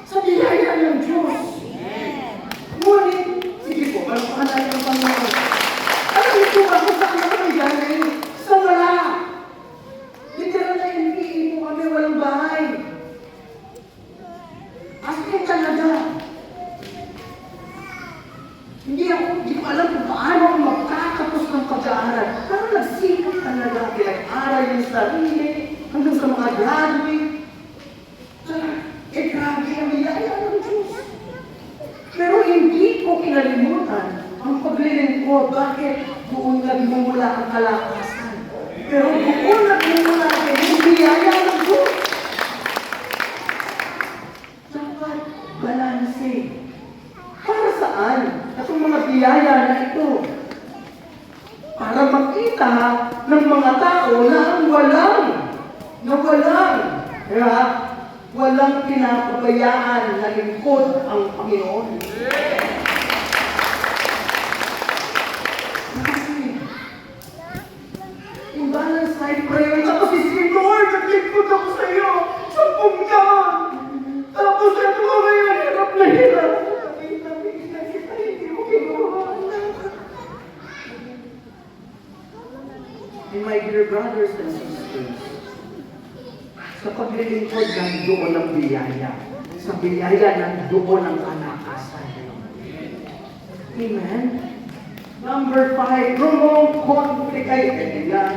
A: Sa biyaya ng Diyos. Ngunit, sige po, malapakan tayo ng Panginoon. Alam niyo po ba kung saan ako nangyari? Sa wala. Literal na NPE po kami, walang bahay. As in talaga. Hindi ko alam kung paano ako magkatapos ng pag-aaral. Pero nagsikap talaga, pinag-aral yung sarili, hanggang sa mga graduate. Grabe ang biyaya ng Diyos. Pero hindi ko kinalimutan ang paglilingkod. Bakit? Doon nagmumula ang kalakasan. Pero doon nagmumula ang biyaya ng Diyos. Dapat balanse. Para saan? Itong mga biyaya na ito. Para makita ng mga tao na ang kaya walang pinapabayaan na lingkod ang Panginoon. Kasi, imbalance life prayer. Tapos isipin, Lord, naglingkod ako sa iyo. 10 taon. Tapos ito ko ngayon, hirap na hirap. And my dear brothers and sisters, sa paglilingkod ng doon ng biyaya, sa biyaya ng doon ng kalakasan. Amen? Number 5, promote conflict. Ay, kaibigan.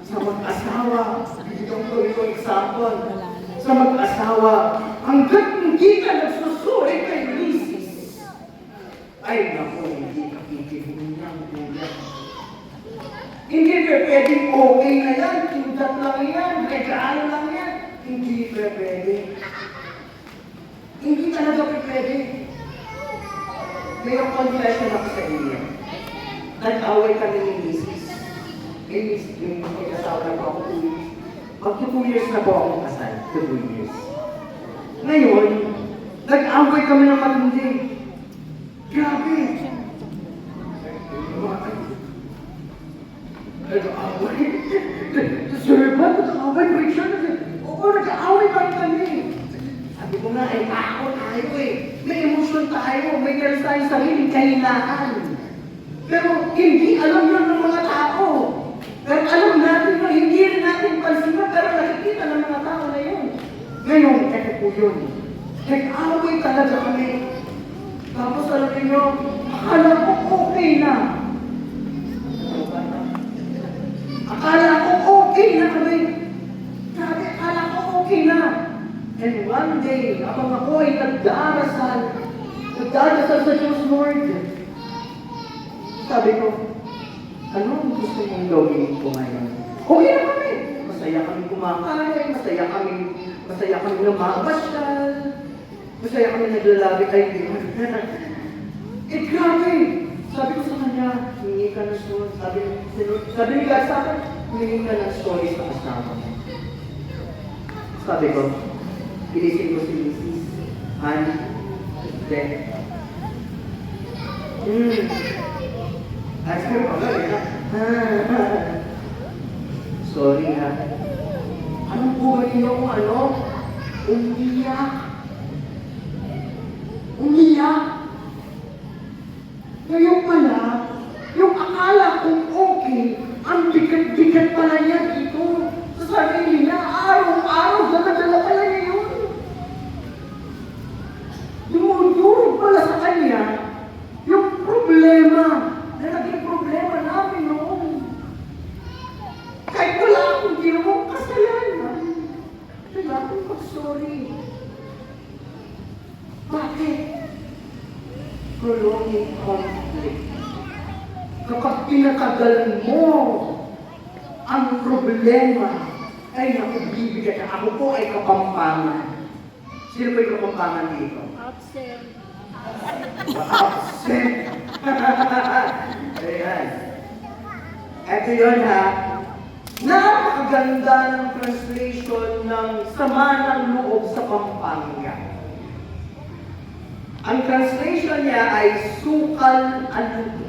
A: Sa mag-asawa, ito example. Sa mag-asawa, hanggat hindi ka nagsusuri kay misis, ay naku, hindi ka kikihin niyang bulan. Hindi pwedeng okay na yan, tindat lang yan, regalo lang yan. Hindi pwede. Hindi talaga pwede. May confession ako sa inyo. Nag-away kami ni Mrs. May kasawa na po ako 2 years. Magto 2 years na po akong kasal. 2 years. Ngayon, nag-away kami ng matindi. Grabe. Nag-away? Sir, ba? Nag-away? Preacher? Oo, nag-away pa rin kami. Sabi ko nga, tao tayo eh. May emosyon tayo. May meron tayong sariling kahinaan. Pero hindi alam yun ng mga tao. Pero alam natin na hindi rin natin pansinan. Pero nakikita ng mga tao na yun. Ngayon, ito po yun. Nag-away talaga kami. Tapos alam niyo, akala ko okay na. Akala ko okay na kami. Grabe, akala ko okay na. And one day, habang ako ay nagdarasal sa Diyos, Lord, sabi ko, ano gusto mong gawin ko ngayon? Okay na kami. Masaya kami kumakain, masaya kami namabasyal, masaya kami naglalabit ay eh grabe! Sabi ko sa kanya, hingi ka ng story. Sabi ni God sa akin, hingi ka ng story sa kasama mo. Sabi ko, inisip ko si Mrs. Anne, then, ay, sabi ko, sorry ha. Anong buhay niyo kung ano? Umiyak. Umiyak. Ngayon pala, yung akala kong okay, ang bigat-bigat pala niya dito. Sa sarili niya, araw-araw, dala-dala pala niya yun. Dumudurog pala sa kanya, yung problema, na naging problema namin noon. Kahit wala akong ginawang kasalanan, wala akong mag-sorry. Bakit? Prolonging conflict. Kapag pinakagalan mo ang problema, ay naku, bibigyan na. Ako po ay kapampangan. Sino po yung kapampangan dito?
B: Absent.
A: Absent. Ayan. Ito yun ha. Napakaganda ng translation ng sama ng loob sa Pampanga. Ang translation niya ay sukal alug.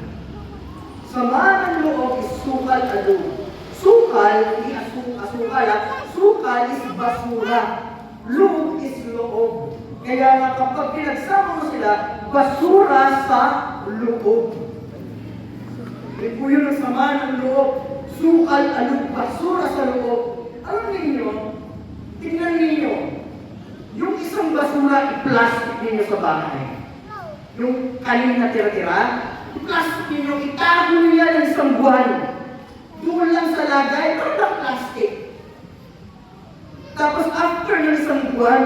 A: Sama ng loob is sukal alug. Sukal, hindi asukal ha. Sukal is basura. Loob is loob. Kaya nga kapag pinagsama mo sila, basura sa loob. Ito po yun ang sama ng loob. Sukal alug, basura sa loob. Alam ninyo, tingnan ninyo, yung isang basura, i-plastic ninyo sa bahay. Yung kanin na tira-tira, i-plastic ninyo, itago niya ng isang buwan. Doon lang sa lagay, pero ng plastic. Tapos after ng isang buwan,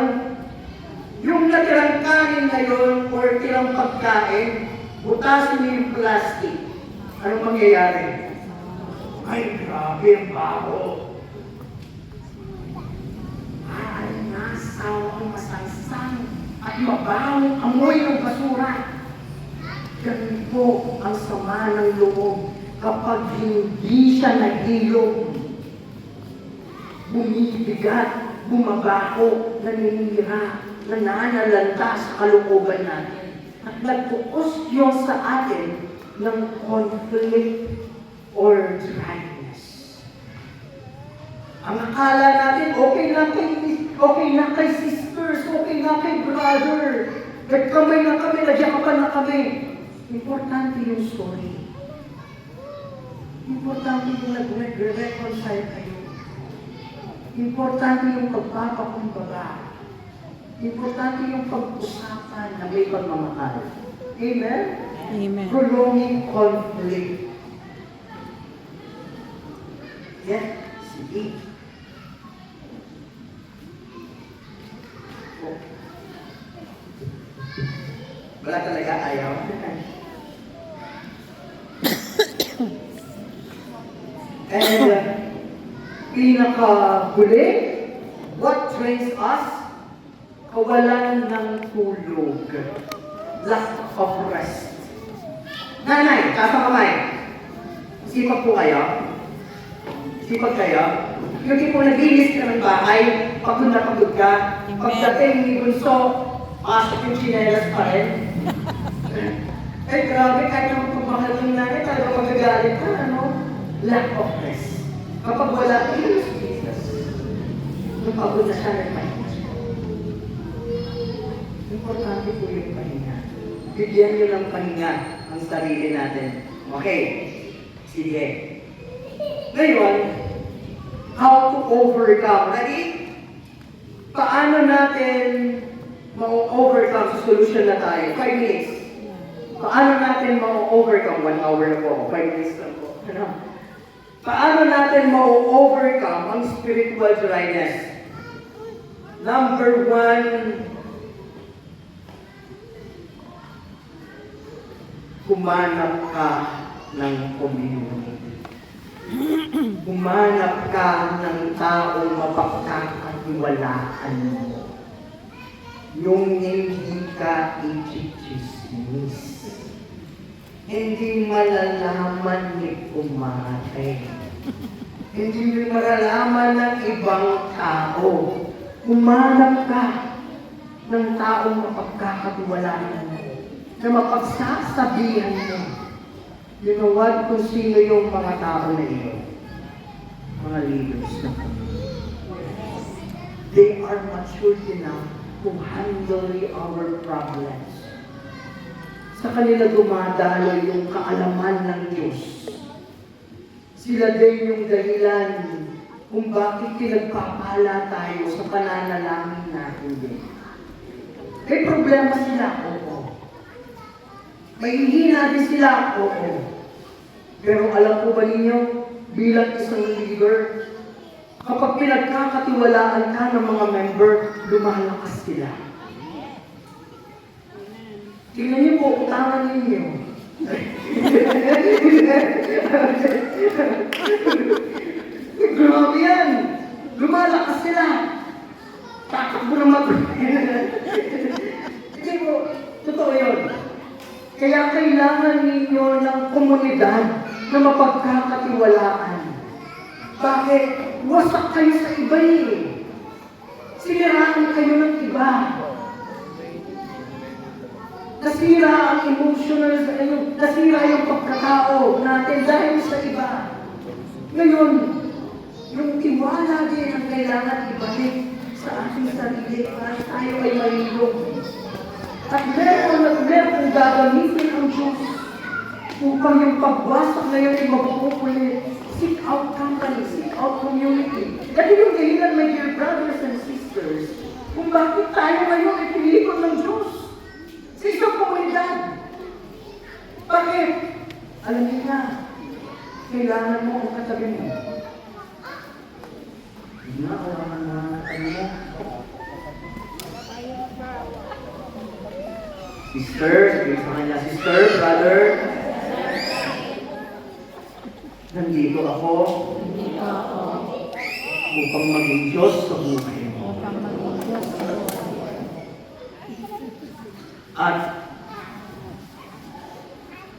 A: yung natirang kanin na yun, or tirang pagkain, butasin niyo yung plastic. Anong mangyayari? Ay, grabe ang baho. Ay, nasaw ang masangsang at mabawang amoy ng basura. Ganun po ang sama ng loob kapag hindi siya nahilog. Bumibigat, bumabaho, naninira, nananalanta sa kalooban natin. At nagpukos yun sa atin ng conflict or dryness. Ang akala natin, okay na kay sisters, okay na kay brother. Nagkamay na kami, nagyakapan na kami. Importante yung story. Importante yung nag-reconcile kayo. Importante yung pagpapakumbaga. Importante yung pag-usapan na may pagmamahal. Amen?
B: Amen.
A: Prolonging conflict. Yeah, sige. Oh. Wala talaga, ayaw. And pinakahuli, what drains us? Kawalan ng tulog. Lack of rest. Nanay, taas ang kamay. Sipag po kayo. Sipag kayo. Yung tipo naglinis ka ng bahay, pagod na pagod ka. Pagdating ni Bunso, pasok yung chinelas pa rin. Eh grabe, kahit naman pagmahal ng nanay, talaga magagalit ka, ano? Lack of rest. Kapag wala, yun si Jesus. Nung pagod na siya, nagpahinga siya. Importante po yung pahinga. Bigyan nyo ng pahinga ang sarili natin. Okay, sige. Ngayon, how to overcome. Ready? Paano natin ma-overcome sa solution na tayo? 5 minutes. Paano natin ma-overcome? 1 hour na po ako, 5 minutes lang po. Ano? Paano natin ma-overcome ang spiritual dryness? Number 1, humanap ka ng community. Humanap ka ng taong mapagkakatiwalaan mo. Yung hindi ka i-chismis. Hindi malalaman ni kumate. Hindi malalaman ng ibang tao. Humanap ka ng taong mapagkakatiwalaan mo. Na mapagsasabihan mo. You know what? Kung sino yung mga tao na iyon. Mga leaders na they are matured enough to handle our problems. Sa kanila dumadalo yung kaalaman ng Diyos. Sila din yung dahilan kung bakit pinagpapala tayo sa pananalangin natin din. May problema sila, oo. May hihina din sila, oo. Pero alam po ba ninyo, bilang isang leader, kapag pinagkakatiwalaan ka ng mga member, lumalakas sila. Tingnan niyo po, utangan ninyo. Grabe yan! Lumalakas sila! Takot mo naman. Hindi po, totoo yun. Kaya kailangan ninyo ng komunidad na mapagkakatiwalaan. Bakit? Wasak kayo sa iba eh. Siniraan kayo ng iba. Nasira ang emotional sa inyo. Nasira yung pagkatao natin dahil sa iba. Ngayon, yung tiwala din ang kailangan ibalik sa ating sarili para tayo ay mahilog. At meron gagamitin ang Diyos upang yung pagwasak ngayon ay mabukulit. Seek out company, seek out community. Dahil yung dahilan, my dear brothers and sisters, kung bakit tayo ngayon ay pinilikod ng Diyos. Sa isang komunidad. Bakit? Alam niyo na, kailangan mo ang katabi mo. Hindi na, kailangan na katabi mo. Sister, sabihin sa kanya, sister, brother, nandito ako upang maging Diyos sa buhay mo. At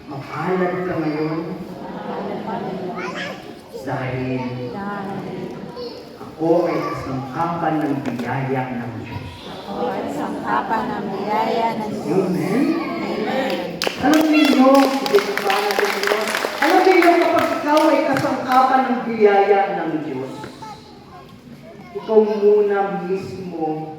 A: mapalad ka ngayon dahil ako ay kasangkapan ng biyaya ng Diyos.
B: Sangkapan ng biyaya ng Diyos.
A: Amen?
B: Amen.
A: Alam ninyo, alam ninyo kapag ikaw ay kasangkapan ng biyaya ng Diyos, ikaw muna mismo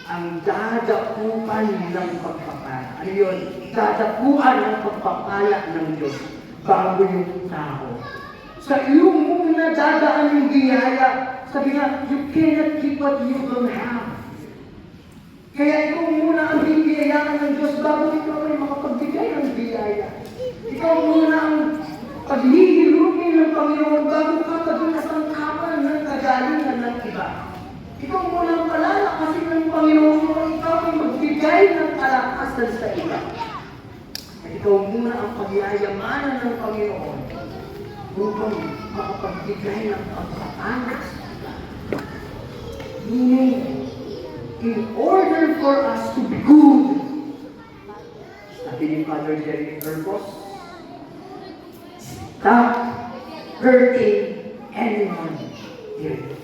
A: ang dadakuan ng pagpapala. Ano yun? Dadakuan ng pagpapala ng Diyos bago yung tao. Sa iyo muna dadaan yung biyaya. Sabi nga, you cannot keep what you don't have. Kaya ikaw muna ang bibiyayaan ng Diyos bago ikaw ay makapagbigay ng biyaya. Ikaw muna ang paghihilugin ng Panginoon bago ka maging kasangkapan ng kagalingan ng iba. Ikaw muna ang palalakasin ng Panginoon kung ikaw ay magbigay ng kalakasan sa iba. At ikaw muna ang pagyayamanan ng Panginoon upang makapagbigay ng pagpapanas. Meaning, in order for us to be good, sabi ni Father Jerry Purpose, stop hurting anyone here.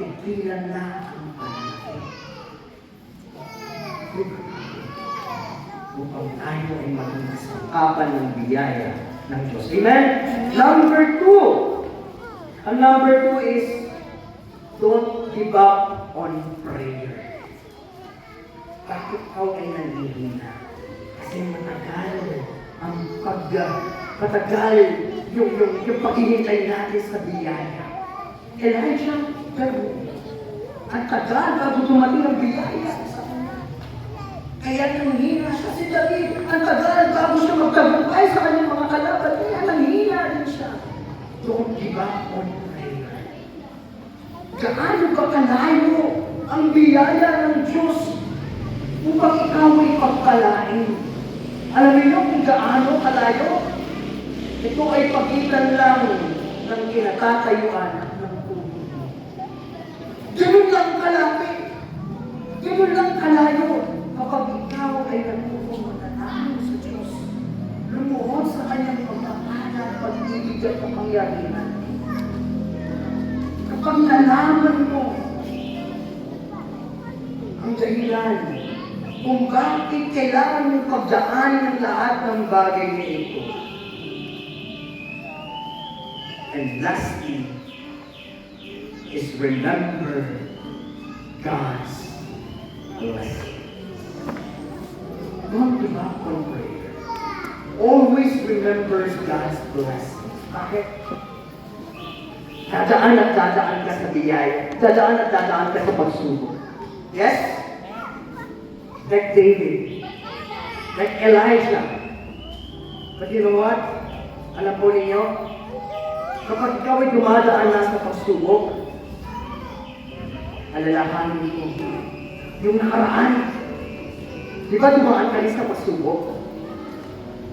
A: Tigilan na ang panahon. Upang tayo ay maging kasangkapan ng biyaya ng Diyos. Amen? Number 2. Ang number 2 is, don't give up on prayer. Bakit ikaw ay nanghihina? Kasi matagal ang patagal yung paghihintay natin sa biyaya. Elijah, pero ang tagal bago dumating ang biyaya sa kanya.
D: Kaya nanghina siya si David. Ang tagal bago siya magtagumpay sa kanyang mga kalaban. Kaya nanghina din siya. Don't give up on prayer. Gaano ka kalayo ang biyaya ng Diyos upang ikaw ay pagkalain? Alam niyo kung gaano kalayo? Ito ay pagitan lang ng kinatatayuan ng tubig. Ganun lang kalapit. Ganun lang kalayo kapag ikaw ay natutong mananalo sa Diyos. Lumuhod sa kanyang pagpapala at pag-ibig at kapangyarihan. Kapag nalaman mo ang dahilan kung bakit kailangan mong pagdaan ng lahat ng bagay na ito. And lastly, is remember God's blessing. Don't give up on prayer. Always remembers God's blessing. Bakit? Dadaan at dadaan ka sa biyaya. Dadaan at dadaan ka sa pagsubok. Yes? Like David. Like Elijah. But you know what? Alam po ninyo, kapag ikaw ay dumadaan na sa pagsubok, alalahanin mo yung nakaraan. Di ba dumaan ka rin sa pagsubok?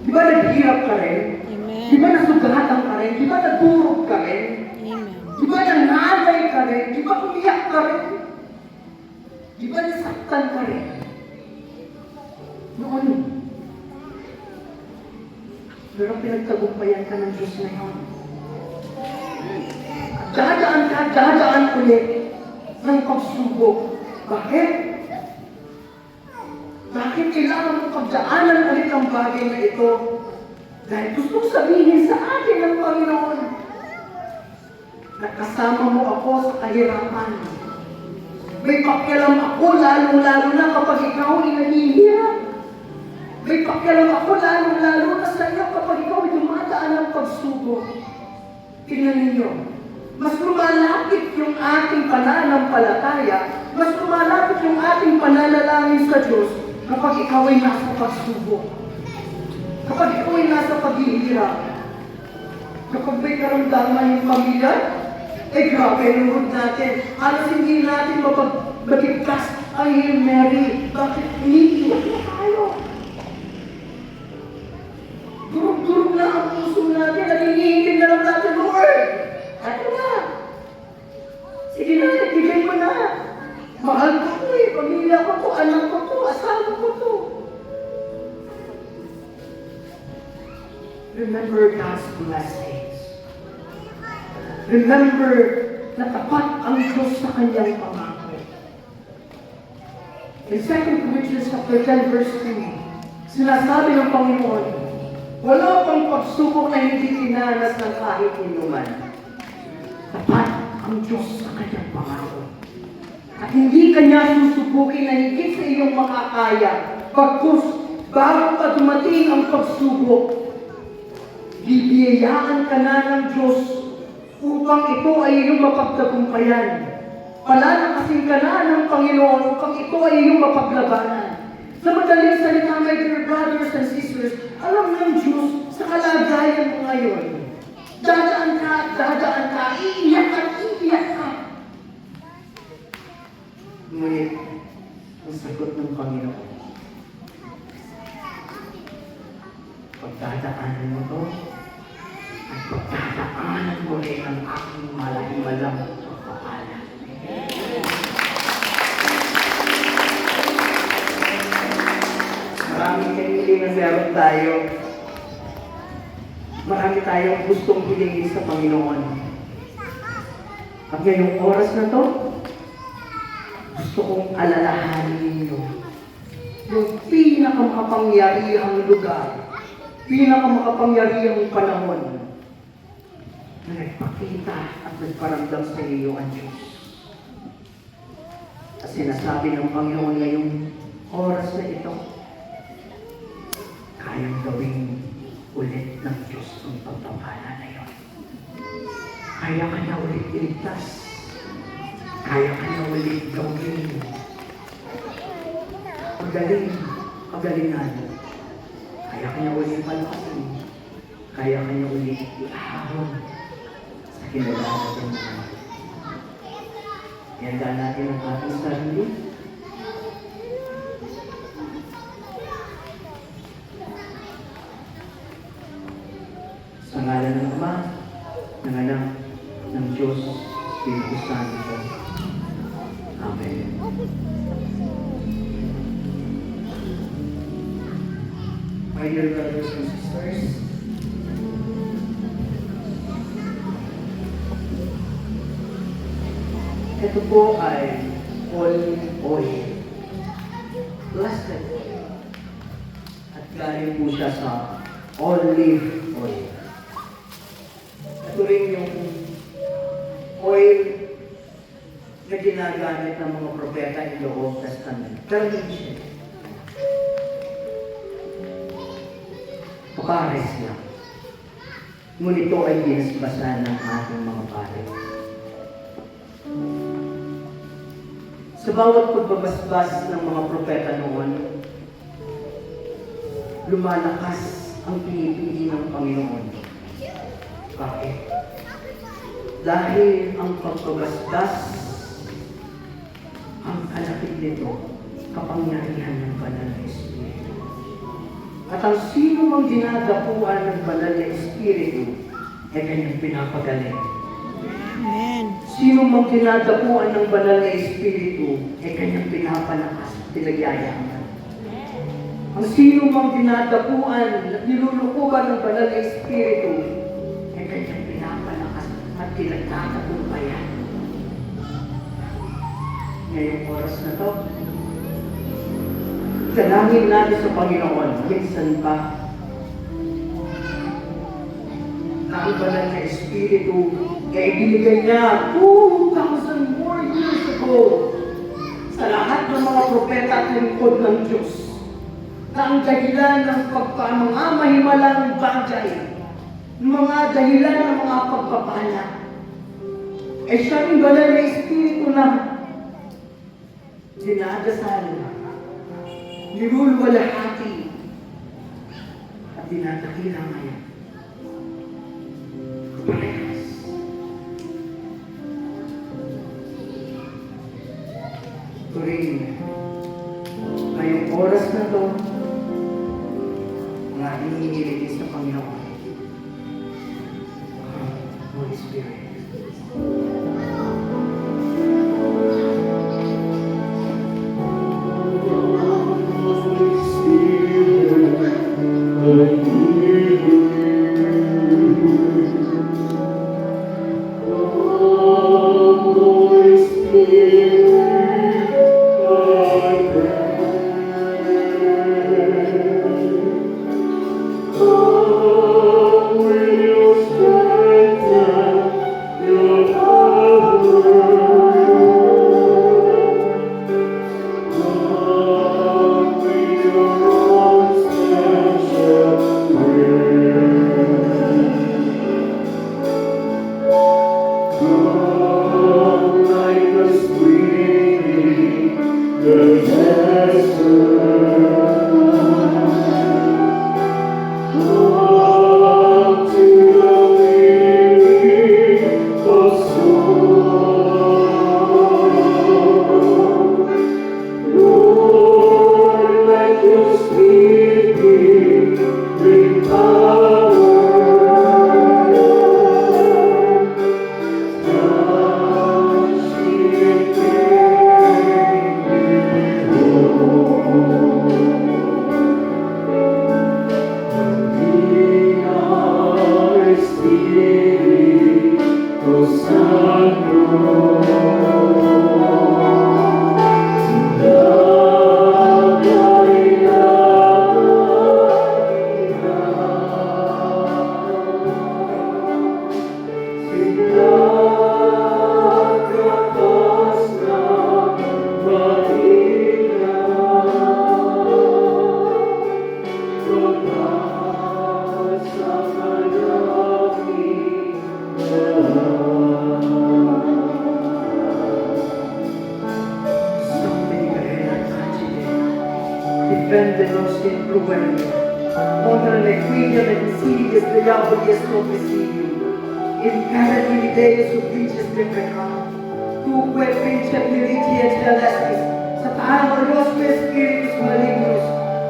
D: Di ba naghirap ka rin?
B: Amen.
D: Di ba nasugatan ka rin? Di ba nadurog ka rin?
B: Amen.
D: Di ba nangalay ka rin? Di ba umiyak ka rin? Di ba nasaktan ka rin? Noon. Pero pinagtagumpayan ka ng Diyos ngayon. Dadaan ulit ng pagsubok. Bakit? Bakit kailangan mo pagdaanan ulit ang bagay na ito? Dahil gusto sabihin sa atin ng Panginoon na kasama mo ako sa kahirapan. May pakialam ako lalong-lalo na kapag ikaw ay nahihirap. May pakialam ako lalong-lalo na sa iyo kapag ikaw ay dumadaan ng pagsubok. Tingnan ninyo, mas lumalapit yung ating pananampalataya, mas lumalapit yung ating pananalangin sa Diyos kapag ikaw ay nasa pagsubok. Kapag ikaw ay nasa paghihirap. Kapag may karamdaman yung pamilya, grabe, lungod natin. Halos hindi natin mapagbatigkas. Ay, Hail Mary, bakit umiiyak na tayo? Durug-durug na ang puso natin, nagingihintay na lang natin, Lord! Ano na? Sige na, ibigay mo na. Mahal ko to pamilya ko to, anak ko to, asawa ko to. Remember God's blessings. Remember na tapat ang Diyos sa kanyang pangako. In 2 Corinthians chapter 10 verse 2, sinasabi ng Panginoon, wala pang pagsubok na hindi tinanas ng kahit inuman. Tapat ang Diyos sa kanyang pangako. At hindi kanya susubukin na higit sa iyong makakaya. Pagkus, bago pa dumating ang pagsubok, bibiyayaan ka na ng Diyos upang ito ay iyong mapagtagumpayan. Palalakasin ka na ng Panginoon upang ito ay iyong mapaglabanan. Sa madaling salita, my dear brothers and sisters, alam ng Diyos sa kalagayan mo ngayon. Dadaan ka, iiyak ka. Ngunit, ang sagot ng Panginoon, pagdadaanan mo to, at pagdadaanan mo rin ang aking malang pagpapala. Maraming kaniling na meron tayo. Marami tayong gustong hilingin sa Panginoon. At ngayong oras na to, gusto kong alalahanin ninyo yung pinakamakapangyarihang lugar, pinakamakapangyarihang panahon na nagpakita at nagparamdam sa iyo ang Diyos. At sinasabi ng Panginoon ngayong oras na ito, kayang gawin ulit ng Diyos ang pagpapala na yun. Kaya ka na ulit iligtas. Kaya ka na ulit gawin. Magaling pagalingan. Kaya kanya ulit palakasin. Kaya kanya ulit iahon sa kinalaman natin. Ihanda natin ang ating sarili. Sa ngalan ng Ama, ng Anak, ng Diyos, Espiritu Santo. Amen. My dear brothers and sisters, ito po ay olive oil. Blessed oil. At galing po siya sa olive oil. Ito rin yung oil na ginagamit ng mga propeta in the Old Testament. Pero hindi siya. Papares lang. Ngunit ito ay binasbasan ng ating mga pare. Sa bawat pagbabasbas ng mga propeta noon, lumalakas ang pinipili ng Panginoon. Bakit? Dahil ang pagbabasbas, ang kalapit nito, kapangyarihan ng Banal na Espiritu. At ang sino mang dinadapuan ng Banal na Espiritu, ay kanyang pinapagaling.
B: Amen.
D: Sino mang dinadapuan ng Banal na Espiritu, ay kanyang pinapalakas at pinagyayaan. Ang sino mang dinadapuan at nilulukuban ng Banal na Espiritu, ay kanyang pinapalakas at pinagtatagumpayan. Ngayong oras na to, dalangin natin sa Panginoon, minsan pa, na ang Banal na Espiritu ay binigay niya 2,000 more years ago sa lahat ng mga propeta at lingkod ng Diyos na ang dahilan ng mga mahimalang bagay, mga dahilan ng mga pagpapala, ay siya yung Banal na Espiritu na dinadasal, niluluwalhati, at dinadakila ngayon. Parehas. Ito rin, ngayong oras na to, ang ating hinihilig sa Panginoon. Holy Spirit. reprendenos sin crueldad. Contra la equidad de insidias de diablo y estropicidio. Imperative Deus suplices de pecado. Tu pinche dirigir celestis. Sa tahan ng Diyos may espiritus malignos.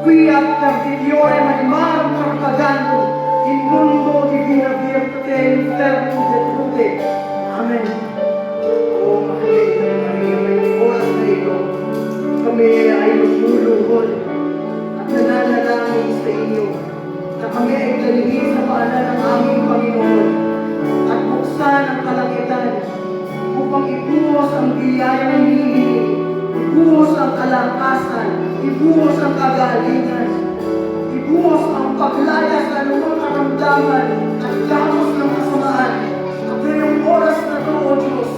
D: Qui acta viviore manimarum propagando. In mundo divina virtute inferno detrute. Amen. O Mahalin na Maria, may oras na ito. Kami ay lumuluhod at nananalangin sa inyo na kami ay dalhin sa paanan ng aming Panginoon at buksan ang kalangitan upang ibuhos ang biyayang hinihiling, ibuhos ang kalakasan, ibuhos ang kagalingan, ibuhos ang paglaya sa anumang karamdaman at gamos ng kasamaan. At ngayong oras na ito, O Diyos,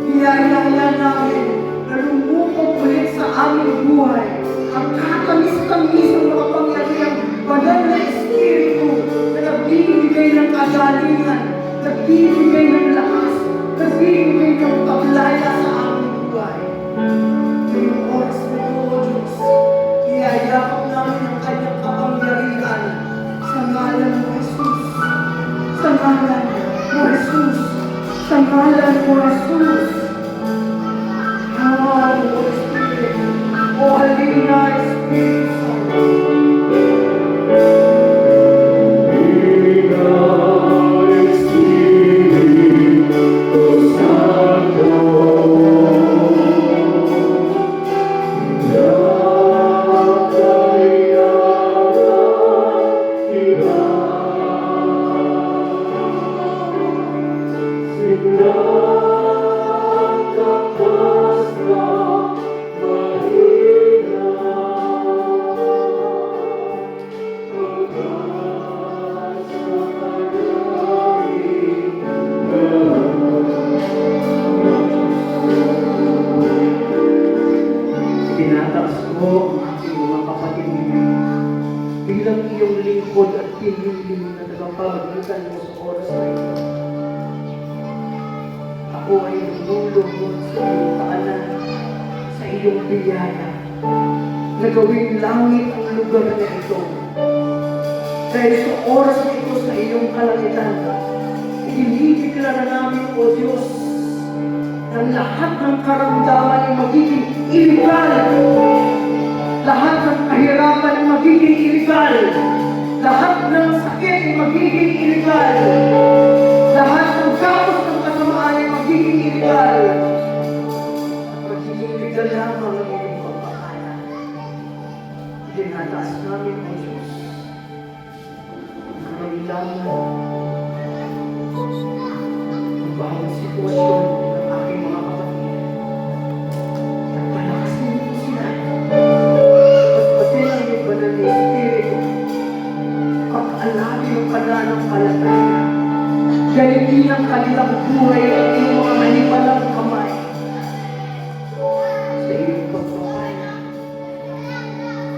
D: biyayaan namin na lumupog ulit sa aming buhay ang katamis-tamis ng makapangyarihang banal na Espiritu na nagbibigay ng kagalingan, nagbibigay ng lakas, nagbibigay ng paglaya sa aming buhay. Ngayong oras na ito, O Diyos, iyayakap namin ang kanyang kapangyarihan sa ngalan mo, Jesus. Sa ngalan mo, Jesus. Sa ngalan mo, Jesus. Holy Spirit, O Halina Espiritu Santo. Tinataas ko ang aking mga kapatid bilang iyong lingkod at piniling na tagapamagitan mo sa oras na ito. Ako ay lumulugod sa iyong paanan, sa iyong biyaya, na gawing langit ang lugar na ito. Dahil sa oras na ito sa iyong kalangitan, idinideklara namin, O Diyos, na lahat ng karamdaman ay magiging illegal. Lahat ng kahirapan ay magiging illegal. Lahat ng sakit ay magiging illegal. Lahat ng kapos ng kasamaan ay magiging illegal. Magiging illegal lamang ang iyong pagpapala. Dinataas namin, O Diyos, ang kailangan ang bawat sitwasyon ng aking mga kapatid. At palakasin mo sila. Pagpatin ang iyong banal na Espiritu. Pag-alagi ng pananampalataya. Galitin ang kanilang buhay at iyong mga manipalang kamay. Sa iyong pagpapala.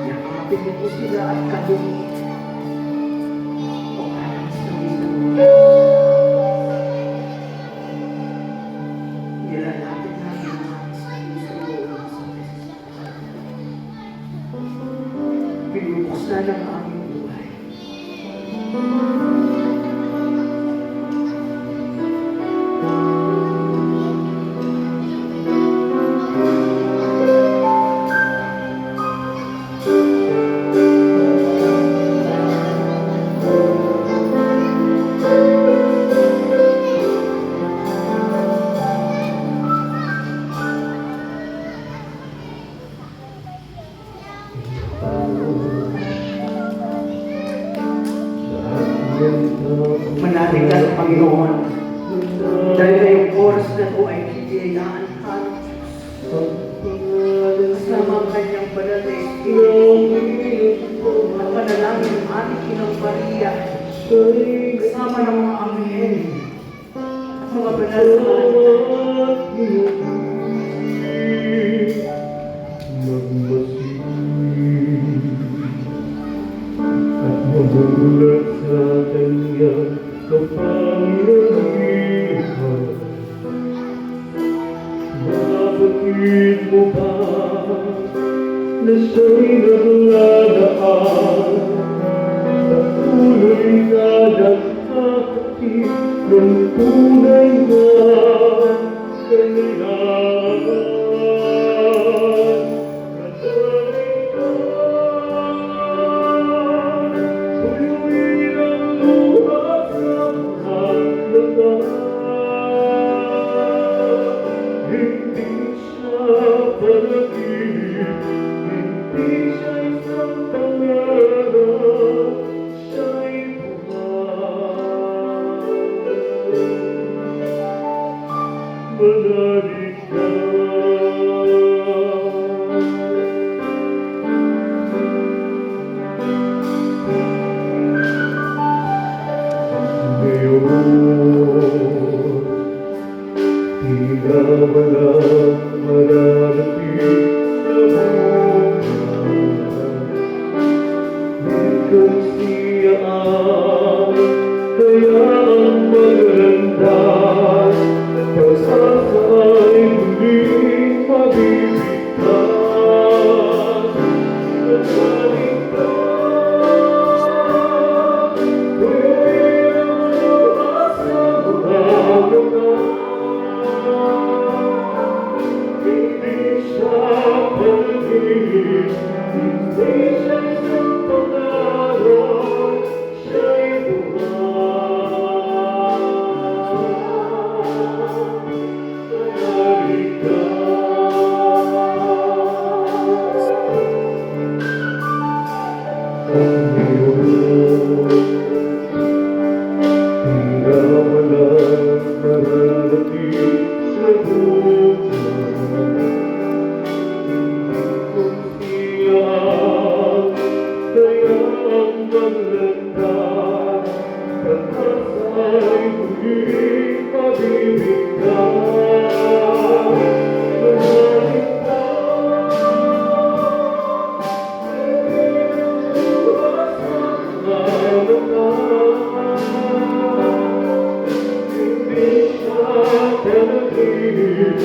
D: Yakapin mo sila at kalungin. O alam sa iyong nilalapit namin ang sa iyong pinubuksan ang aming buhay. Manalig ka sa Panginoon. Dahil ngayong oras na ito ay bibiyayaan ka ng Diyos. Kasama ang kanyang banal na Espiritu at panalangin ng ating Inang Maria. Kasama ng mga anghel at mga banal na
E: Magulat sa kanyang kapangyarihan. Nabatid mo ba na siya'y naglalaan. Patuloy na nagkakatid ng tunay na kailangan. Nasabi ka, suyuin ang luha sa hanggang. Hindi siya panaginip, hindi siya isang pangarap, siya'y manalig ka. Ngayon, tila walang mararating na bukas. Ikaw siyaan, kaya ang maglandas, pasasa'y muling mabibigkas. Nasaling ka, tuyuin ang luha sa mga mata. Hindi siya panaginip, hindi siya isang pangarap, siya'y buhay. Manalig ka. At ngayon, tila walang mararating na bukas. Kung siyaan, kaya ang maglandas, pagkasa'y muling mabibigkas. Manalig ka, tuyuin ang luha sa mga mata. Hindi siya panaginip,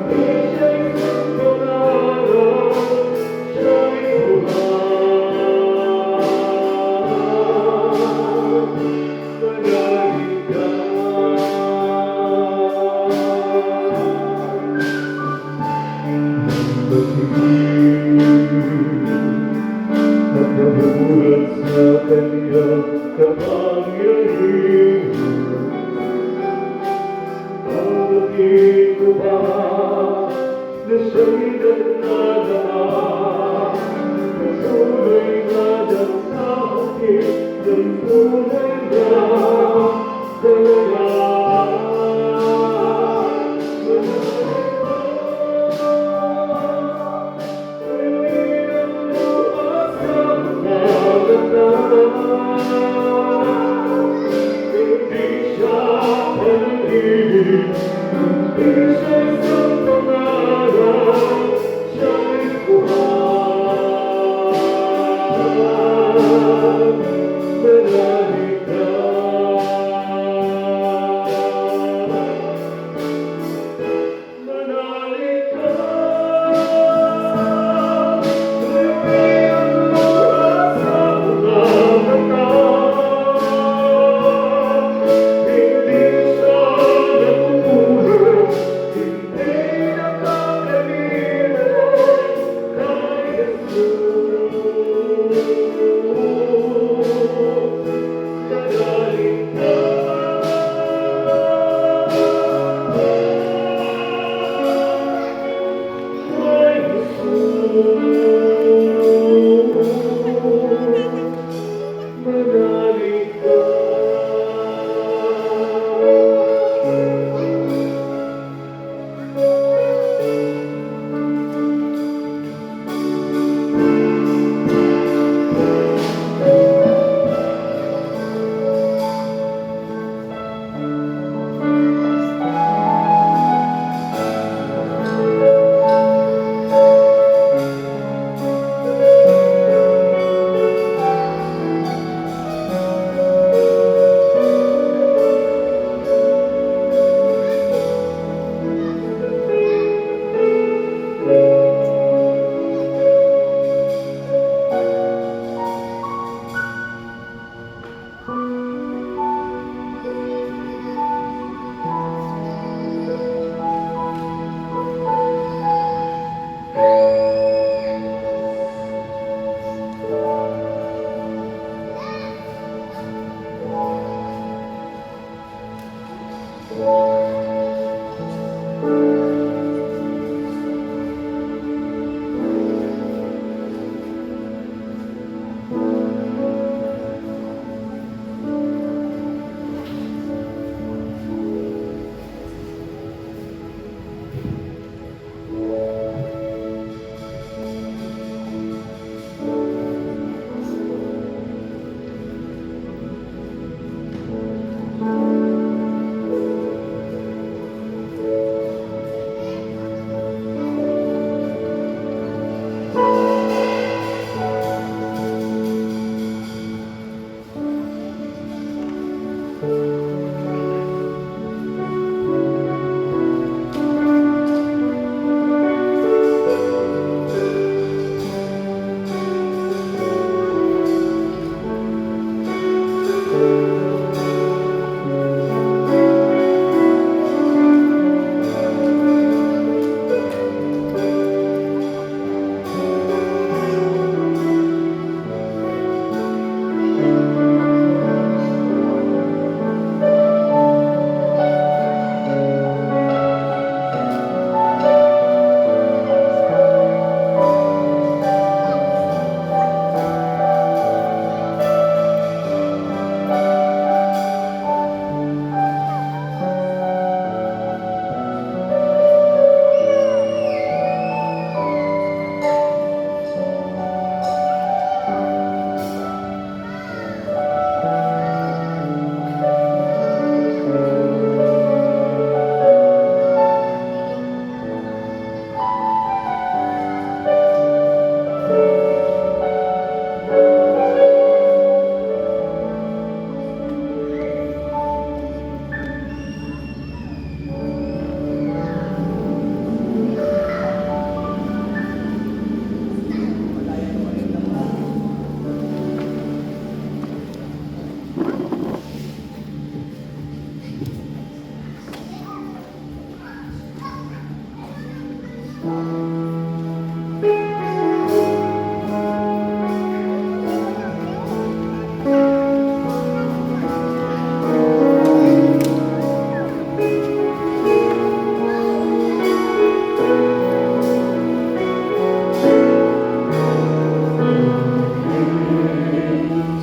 E: hindi siya isang pangarap, siya'y buhay. Manalig ka. Matigil at nabulat sa kanyang kapangyarihan. Pagdating ko ba na siya'y naglalaan, patuloy na nagkakatid ng tunay na kailangan. Manalig ka, tuyuin ang luha sa mga mata. Hindi siya panaginip, hindi siya isang pangarap, siya'y buhay. Manalig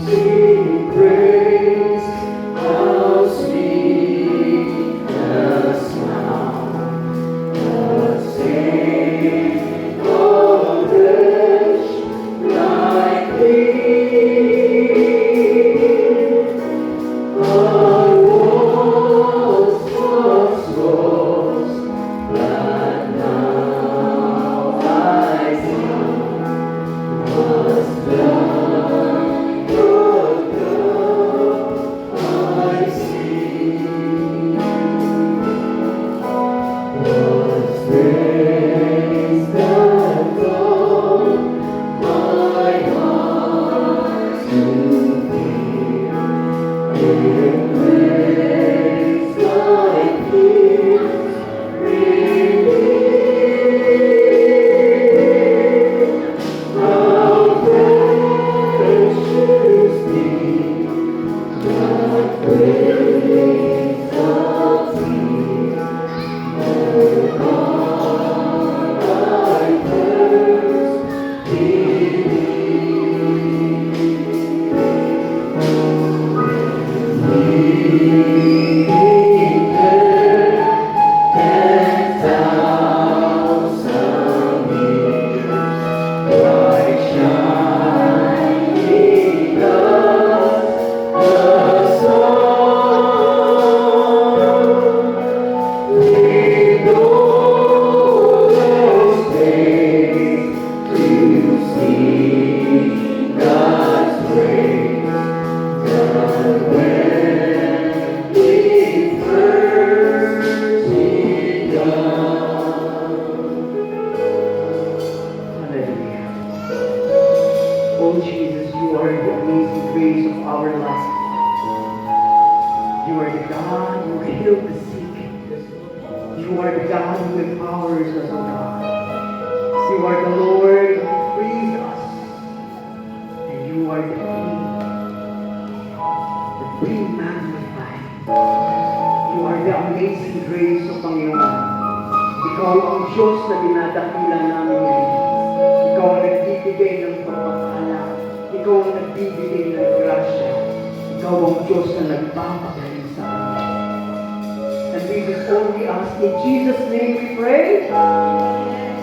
E: Sing praise, how sweet the sound, the saving of wretch like thee. I was lost, but now I found, was found, but now I see. Was grace that taught my heart to fear? In grace like this, how precious thee, the grace of thee, oh God, I thirst in thee. Ten thousand years, bright shining as the sun, we know those days to see God's grace. But when we first see God,
A: Hallelujah. Oh Jesus, you are the amazing grace of our life. You are the God who healed the sick. You are the God who empowers us, oh God. You are the Lord who frees us. And you are the King magnified. You are the amazing grace of Panginoon. Ikaw ang Diyos na dinadakila namin ngayon. Ikaw ang nagbibigay ng pagpapala. Ikaw ang nagbibigay ng grasya. Ikaw ang Diyos na nagpapagaling sa amin. And this is all we ask. In Jesus' name we pray.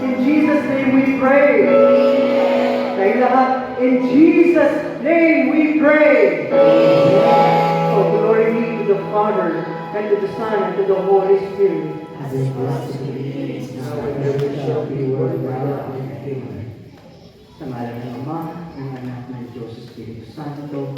A: In Jesus' name we pray. Tayo lahat, in Jesus' name we pray. Oh, glory be to the Father, and to the Son, and to the Holy Spirit.
D: As it was in the beginning, now and ever shall be, world without end. Amen.
A: Sa ngalan ng Ama, ng Anak, ng Diyos, Espiritu Santo.